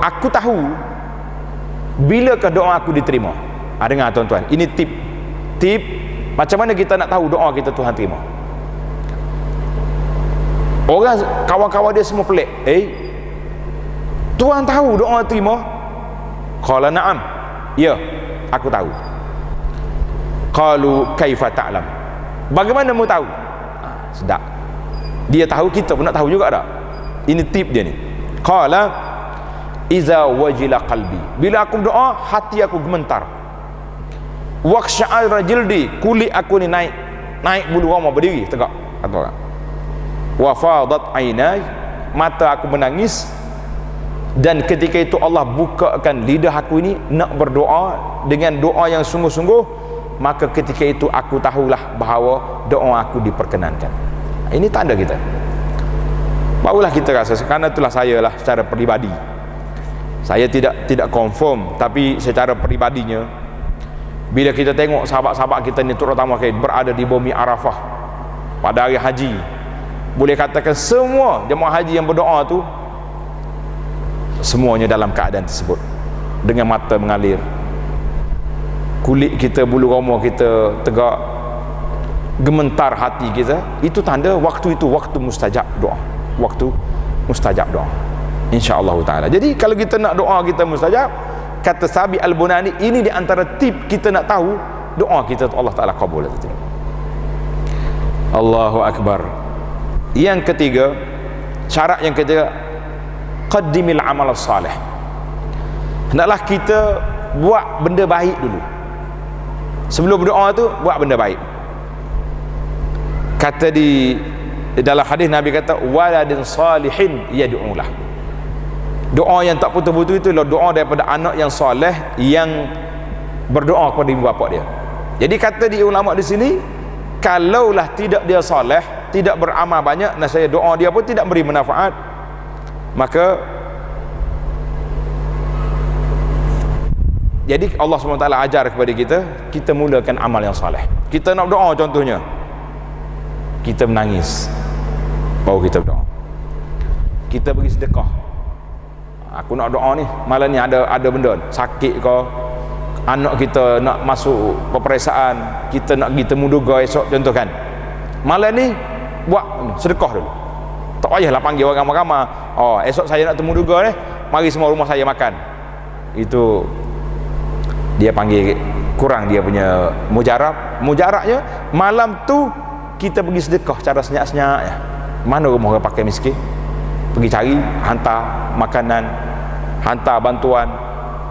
[SPEAKER 1] Aku tahu bilakah doa aku diterima. Dengar tuan-tuan, ini tip macam mana kita nak tahu doa kita Tuhan terima. Orang kawan-kawan dia semua pelik. Tuhan tahu doa terima? Qala na'am. Ya, aku tahu. Qalu kaifa ta'lam? Bagaimana mu tahu? Sedap. Dia tahu, kita pun nak tahu juga tak? Ini tip dia ni. Qala iza wajila qalbi. Bila aku doa, hati aku gemetar. Waqsha'ara jildi, kulit aku ni naik bulu roma, berdiri tegak. Kata orang. Wa fadat ainai, mata aku menangis. Dan ketika itu Allah bukakan lidah aku ini nak berdoa dengan doa yang sungguh-sungguh, maka ketika itu aku tahulah bahawa doa aku diperkenankan. Ini tanda kita. Barulah kita rasa, kerana itulah saya lah secara peribadi. Saya tidak confirm, tapi secara peribadinya, bila kita tengok sahabat-sahabat kita ni, terutama berada di bumi Arafah pada hari haji, boleh katakan semua jemaah haji yang berdoa tu semuanya dalam keadaan tersebut, dengan mata mengalir, kulit kita, bulu roma kita tegak, gementar hati kita. Itu tanda waktu itu waktu mustajab doa, waktu mustajab doa, insya-Allah taala. Jadi kalau kita nak doa kita mustajab, kata Sabit Al-Bunani, ini di antara tip kita nak tahu doa kita Allah Taala kabul atau tidak. Allahu akbar. Yang ketiga, syarat yang ketiga, qaddimil amal salih. Hendaklah kita buat benda baik dulu. Sebelum berdoa tu buat benda baik. Kata di dalam hadis Nabi kata waladin salihin yad'ulah. Doa yang tak putus-putus itu adalah doa daripada anak yang soleh yang berdoa kepada ibu bapa dia. Jadi kata di ulama di sini, kalaulah tidak dia soleh, tidak beramal banyak, nasihat doa dia pun tidak beri manfaat, maka Jadi Allah SWT ajar kepada kita, kita mulakan amal yang soleh. Kita nak berdoa contohnya, kita menangis baru kita berdoa. Kita bagi sedekah, aku nak doa ni, malam ni ada benda sakit ke, anak kita nak masuk peperiksaan, kita nak pergi temu duga esok contoh kan, malam ni buat sedekah dulu, tak payahlah panggil orang ramai-ramai. Esok saya nak temu duga ni, mari semua rumah saya makan. Itu dia panggil kurang dia punya mujarabnya. Malam tu kita pergi sedekah cara senyap-senyap ya. Mana rumah orang pakai miskin, pergi cari, hantar makanan, hantar bantuan,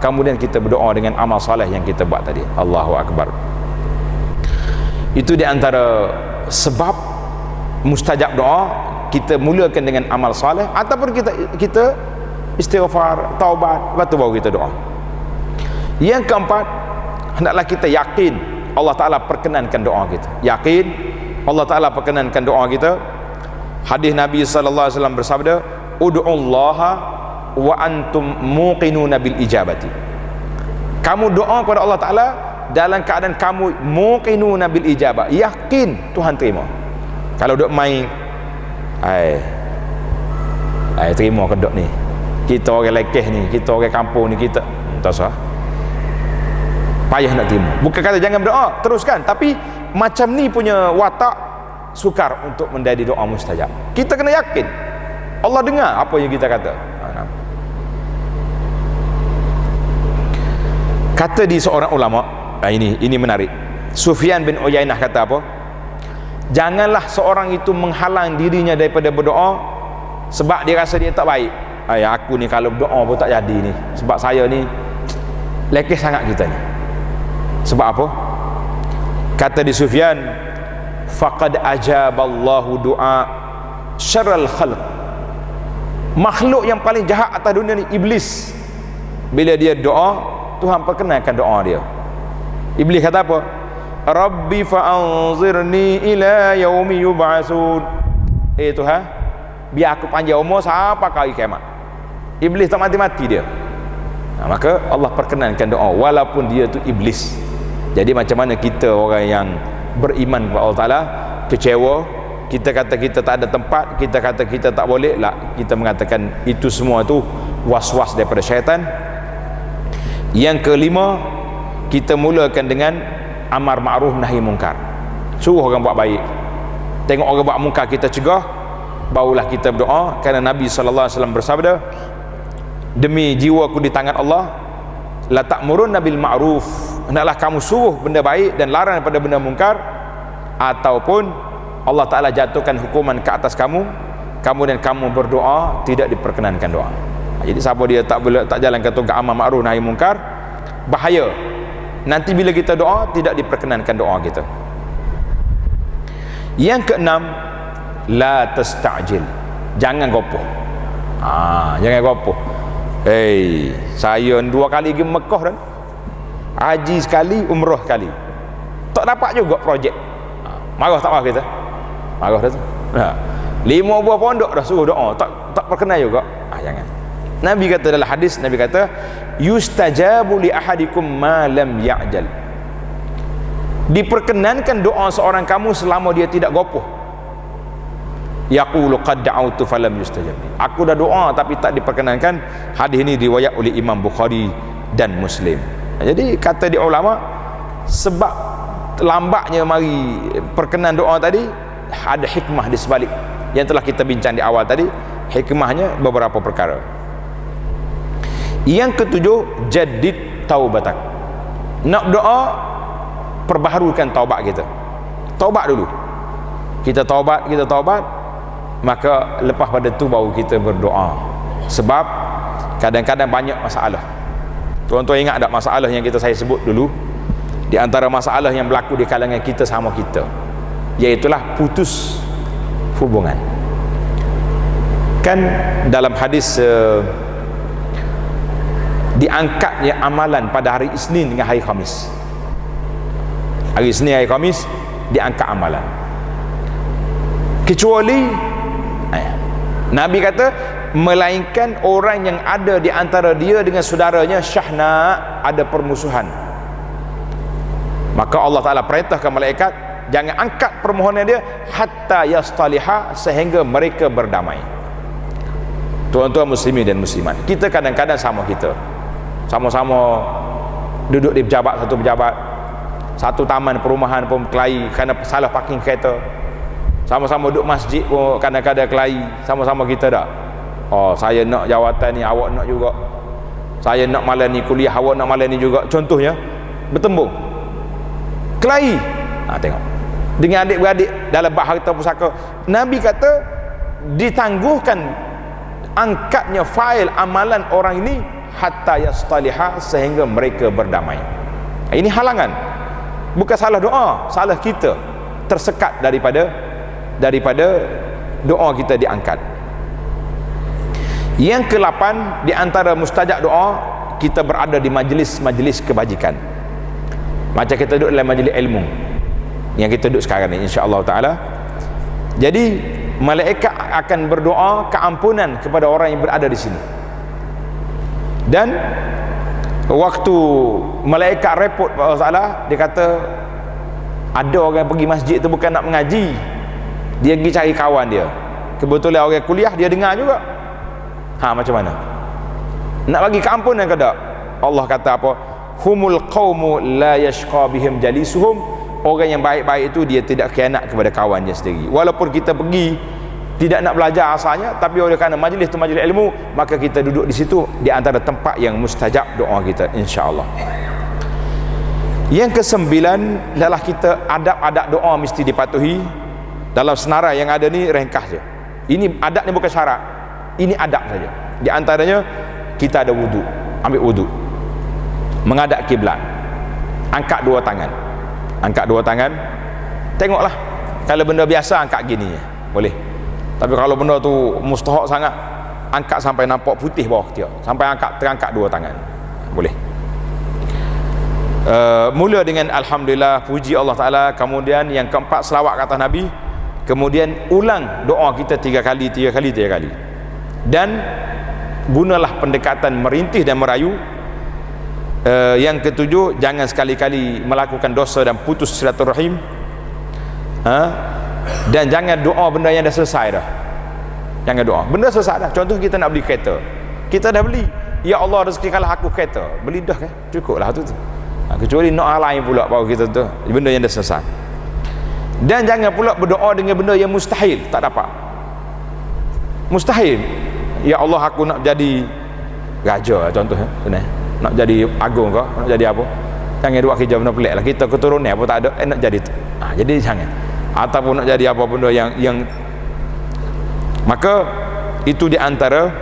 [SPEAKER 1] kemudian kita berdoa dengan amal soleh yang kita buat tadi. Allahu Akbar. Itu di antara sebab mustajab doa, kita mulakan dengan amal soleh, ataupun kita istighfar, taubat, lepas tu baru kita doa. Yang keempat, hendaklah kita yakin Allah Ta'ala perkenankan doa kita. Yakin Allah Ta'ala perkenankan doa kita. Hadis Nabi SAW bersabda, ud'ullaha wa antum muqinuna bil ijabati. Kamu doa kepada Allah Ta'ala dalam keadaan kamu muqinuna bil ijabah, yakin Tuhan terima. Kalau duk main terima ke duk ni, kita orang lekeh ni, kita orang kampung ni, kita tak sah, payah nak terima. Bukan kata jangan berdoa, teruskan, tapi macam ni punya watak sukar untuk menjadi doa mustajab. Kita kena yakin Allah dengar apa yang kita kata. Kata di seorang ulama, ini menarik. Sufyan bin Uyainah kata apa? Janganlah seorang itu menghalang dirinya daripada berdoa sebab dia rasa dia tak baik. Aku ni kalau berdoa pun tak jadi ni, sebab saya ni lekeh sangat kita ni. Sebab apa? Kata di Sufyan, faqad ajaballahu du'a syarral khalq. Makhluk yang paling jahat atas dunia ni iblis. Bila dia doa, Tuhan perkenankan doa dia. Iblis kata apa? Rabbi fa'anzirni ila yaumi yub'atsun. Tuhan, biar aku panjang umur sampai kali kiamat. Iblis tak mati-mati dia. Maka Allah perkenankan doa walaupun dia tu iblis. Jadi macam mana kita orang yang beriman kepada Allah Ta'ala kecewa, kita kata kita tak ada tempat, kita kata kita tak boleh lah, kita mengatakan itu semua tu was-was daripada syaitan. Yang kelima, kita mulakan dengan amar ma'ruf nahi mungkar. Suruh orang buat baik, tengok orang buat mungkar kita cegah, barulah kita berdoa. Kerana Nabi SAW bersabda, demi jiwaku di tangan Allah, la ta'murunna bil ma'ruf, hendaklah kamu suruh benda baik dan larang daripada benda mungkar, ataupun Allah Ta'ala jatuhkan hukuman ke atas kamu, kemudian kamu berdoa tidak diperkenankan doa. Jadi siapa dia tak jalan kata amar ma'ruf nahi mungkar, bahaya. Nanti bila kita doa tidak diperkenankan doa kita. Yang keenam, la tasta'jil, jangan gopoh. Jangan gopoh. Saya 2 kali pergi Mekah dan haji sekali, umrah sekali, tak dapat juga projek. Marah tak marah kita? Marah dah tu. 5 buah pondok dah suruh doa, tak perkenan juga. Jangan. Nabi kata dalam hadis, Nabi kata yustajabu li ahadikum ma lam ya'jal. Diperkenankan doa seorang kamu selama dia tidak gopoh. Yaqulu qad da'autu falam yustajab. Aku dah doa tapi tak diperkenankan. Hadis ini riwayat oleh Imam Bukhari dan Muslim. Jadi kata di ulama, sebab lambatnya mari perkenan doa tadi, ada hikmah di sebalik yang telah kita bincang di awal tadi. Hikmahnya beberapa perkara. Yang ketujuh, jadid taubatak. Nak doa, perbaharukan taubat kita. Taubat dulu. Kita taubat, maka lepas pada tu baru kita berdoa. Sebab kadang-kadang banyak masalah. Tuan-tuan ingat tak masalah yang saya sebut dulu? Di antara masalah yang berlaku di kalangan kita sama kita, iaitulah putus hubungan. Kan dalam hadis diangkatnya amalan pada hari Isnin dengan hari Khamis. Hari Isnin, hari Khamis diangkat amalan. Kecuali Nabi kata melainkan orang yang ada di antara dia dengan saudaranya syahna, ada permusuhan. Maka Allah Ta'ala perintahkan malaikat jangan angkat permohonan dia hatta yastaliha, sehingga mereka berdamai. Tuan-tuan muslimin dan muslimat, kita kadang-kadang sama-sama duduk di satu pejabat, satu taman perumahan pun kelahi kerana salah parking kereta. Sama-sama duduk masjid pun kadang-kadang kelahi. Sama-sama kita dah, oh saya nak jawatan ni, awak nak juga. Saya nak malam ni kuliah, awak nak malam ni juga. Contohnya bertembung, kelahi. Tengok dengan adik-beradik dalam bab harta pusaka. Nabi kata ditangguhkan angkatnya fail amalan orang ini hatta yastaliha, sehingga mereka berdamai. Ini halangan, bukan salah doa, salah kita tersekat daripada doa kita diangkat. Yang ke-8, di antara mustajab doa, kita berada di majlis-majlis kebajikan. Macam kita duduk dalam majlis ilmu yang kita duduk sekarang ni, insya-Allah taala. Jadi malaikat akan berdoa keampunan kepada orang yang berada di sini. Dan waktu malaikat repot pada Allah Taala, dia kata ada orang pergi masjid tu bukan nak mengaji, dia pergi cari kawan dia. Kebetulan orang kuliah, dia dengar juga. Macam mana? Nak bagi keampunan ke tak? Allah kata apa? Humul qaumu la yashqa bihim jalisuhum. Orang yang baik-baik itu dia tidak khianat kepada kawannya sendiri. Walaupun kita pergi tidak nak belajar asalnya, tapi oleh kerana majlis itu majlis ilmu, maka kita duduk di situ, di antara tempat yang mustajab doa kita, insya-Allah. Yang ke-9 adalah kita adab-adab doa mesti dipatuhi. Dalam senarai yang ada ni ringkas je. Ini adab ni bukan syarat. Ini adab saja. Di antaranya kita ada wudu, ambil wudu, menghadap kiblat, angkat dua tangan. Angkat dua tangan. Tengoklah, kalau benda biasa angkat gini boleh. Tapi kalau benda tu mustahak sangat, angkat sampai nampak putih bawah dia, sampai terangkat dua tangan, boleh. Mula dengan alhamdulillah, puji Allah Ta'ala. Kemudian yang keempat, selawat ke atas Nabi. Kemudian ulang doa kita 3 kali. Dan gunalah pendekatan merintih dan merayu. Yang ke-7, jangan sekali-kali melakukan dosa dan putus silaturahim. Dan jangan doa benda yang dah selesai dah. Jangan doa benda selesai dah. Contoh kita nak beli kereta, kita dah beli, ya Allah rezekikanlah aku kereta, beli dah kan, cukup lah tu. Kecuali nak hal lain pula baru kita tu benda yang dah selesai. Dan jangan pula berdoa dengan benda yang mustahil, tak dapat. Mustahil, ya Allah aku nak jadi raja contohnya, nak jadi agung ke, nak jadi apa. Jangan buat kerja benda pelik lah, kita keturunan apa tak ada, nak jadi tu. Jadi jangan. Ataupun nak jadi apa benda yang maka itu di antara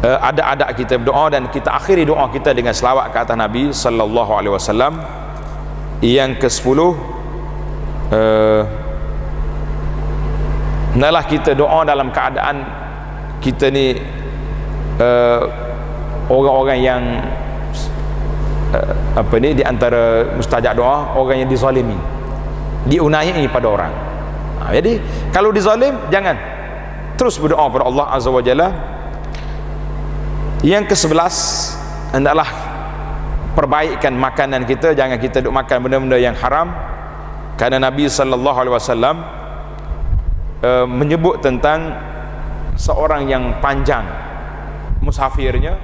[SPEAKER 1] adab-adab kita berdoa. Dan kita akhiri doa kita dengan selawat ke atas Nabi sallallahu alaihi wasallam. Yang ke-10, hendaklah kita doa dalam keadaan kita ni orang-orang yang di antara mustajab doa, orang yang dizalimi, diunayai pada orang. Jadi kalau dizalim, jangan, terus berdoa kepada Allah Azza wa Jalla. Yang ke-11, hendaklah perbaikan makanan kita. Jangan kita duk makan benda-benda yang haram, kerana Nabi sallallahu alaihi wasallam menyebut tentang seorang yang panjang musafirnya,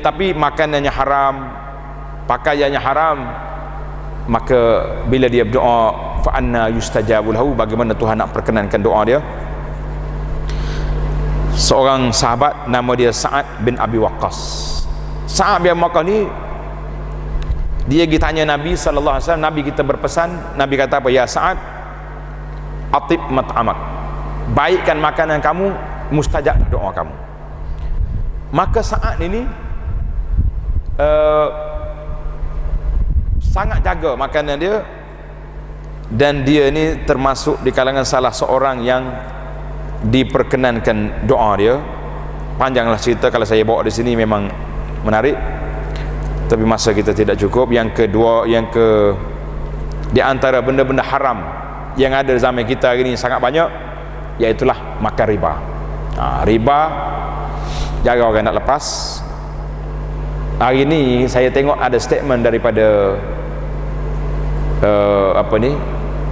[SPEAKER 1] tapi makanannya haram, pakaiannya haram, maka bila dia berdoa, fa anna yustajabu lahu, bagaimana Tuhan nak perkenankan doa dia. Seorang sahabat nama dia Sa'ad bin Abi Waqqas. Sa'ad bin Abi Waqqas ni, dia pergi tanya Nabi sallallahu alaihi wasallam. Nabi kita berpesan, Nabi kata apa? Ya Sa'ad, atib mat'amak, baikkan makanan kamu, mustajab doa kamu. Maka Sa'ad ini sangat jaga makanan dia, dan dia ni termasuk di kalangan salah seorang yang diperkenankan doa dia. Panjanglah cerita, kalau saya bawa di sini memang menarik, tapi masa kita tidak cukup. Yang kedua, di antara benda-benda haram yang ada di zaman kita hari ini sangat banyak, iaitulah makan riba. Riba jaga orang nak lepas. Hari ni saya tengok ada statement daripada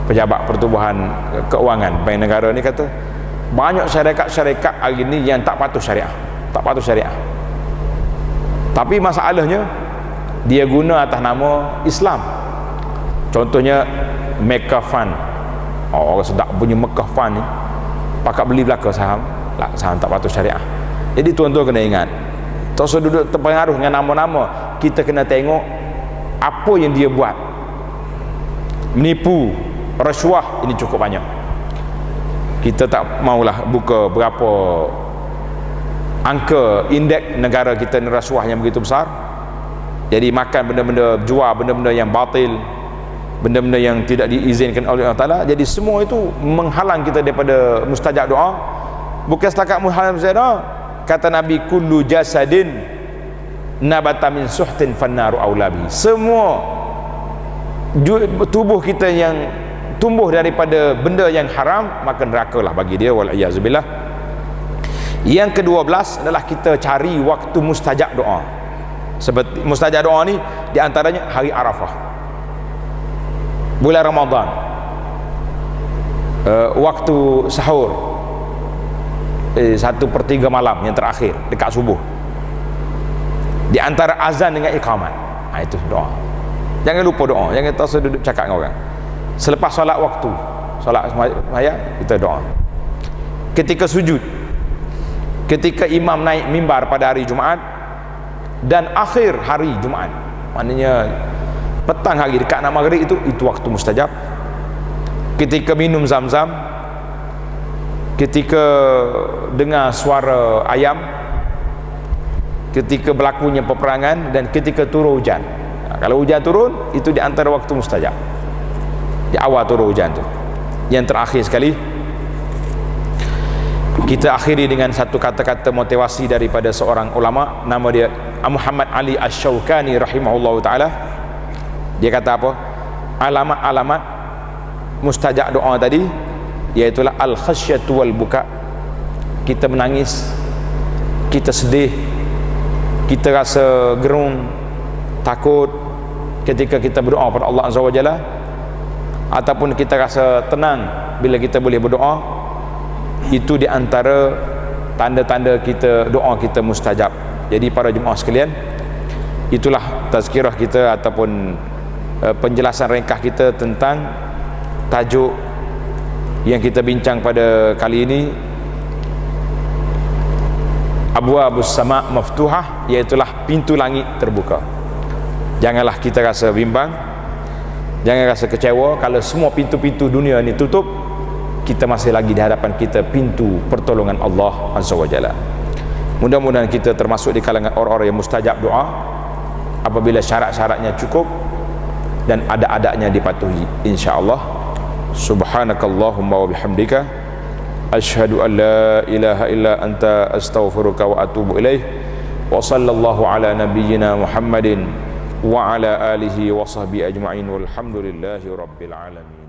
[SPEAKER 1] pejabat pertubuhan keuangan Bank Negara ni, kata banyak syarikat-syarikat hari ni yang tak patuh syariah, tapi masalahnya dia guna atas nama Islam. Contohnya Mecca Fund. Orang sedap punya Mecca Fund ni pakat beli belaka saham tak patuh syariah. Jadi tuan-tuan kena ingat, tak usah duduk terpengaruh dengan nama-nama. Kita kena tengok apa yang dia buat. Menipu, rasuah, ini cukup banyak. Kita tak maulah buka berapa angka indeks negara kita ni rasuah yang begitu besar. Jadi makan benda-benda, jual benda-benda yang batil, benda-benda yang tidak diizinkan oleh Allah Ta'ala. Jadi semua itu menghalang kita daripada mustajab doa. Bukan setakat menghalang mustajab doa. Kata Nabi, kullu jasadin nabata min suhtin fannaru aulabi. Semua tubuh kita yang tumbuh daripada benda yang haram, maka nerakalah bagi dia, wal-iyazubillah. Yang ke-12 adalah kita cari waktu mustajab doa. Seperti mustajab doa ni di antaranya hari Arafah, bulan Ramadan, waktu sahur, 1/3 malam yang terakhir dekat subuh, di antara azan dengan iqamat. Itu doa. Jangan lupa doa. Jangan terus duduk cakap dengan orang. Selepas solat waktu, solat sembahyang, kita doa. Ketika sujud, ketika imam naik mimbar pada hari Jumaat, dan akhir hari Jumaat, maknanya petang hari dekat nak maghrib, itu waktu mustajab. Ketika minum zam-zam, ketika dengar suara ayam, ketika berlakunya peperangan, dan ketika turun hujan. Kalau hujan turun, itu di antara waktu mustajab, di awal turun hujan tu. Yang terakhir sekali, kita akhiri dengan satu kata-kata motivasi daripada seorang ulama, nama dia Muhammad Ali Asy-Syaukani rahimahullahu ta'ala. Dia kata apa? Alamat-alamat mustajab doa tadi, iaitulah al-khasyatu wal buka. Kita menangis, kita sedih, kita rasa gerung, takut ketika kita berdoa pada Allah Azza wa Jalla, ataupun kita rasa tenang bila kita boleh berdoa. Itu di antara tanda-tanda kita doa kita mustajab. Jadi para jemaah sekalian, itulah tazkirah kita ataupun penjelasan ringkas kita tentang tajuk yang kita bincang pada kali ini, Abwabus Sama' Maftuhah, iaitulah pintu langit terbuka. Janganlah kita rasa bimbang, jangan rasa kecewa kalau semua pintu-pintu dunia ni tutup. Kita masih lagi di hadapan kita pintu pertolongan Allah Azza wa Jalla. Mudah-mudahan kita termasuk di kalangan orang-orang yang mustajab doa apabila syarat-syaratnya cukup dan ada-adanya dipatuhi, insya-Allah. Subhanakallahumma wa bihamdika asyhadu an la ilaha illa anta astaghfiruka wa atubu ilaih. Wa sallallahu ala nabiyyina Muhammadin wa ala alihi wa sahbihi ajma'in walhamdulillahi rabbil alamin.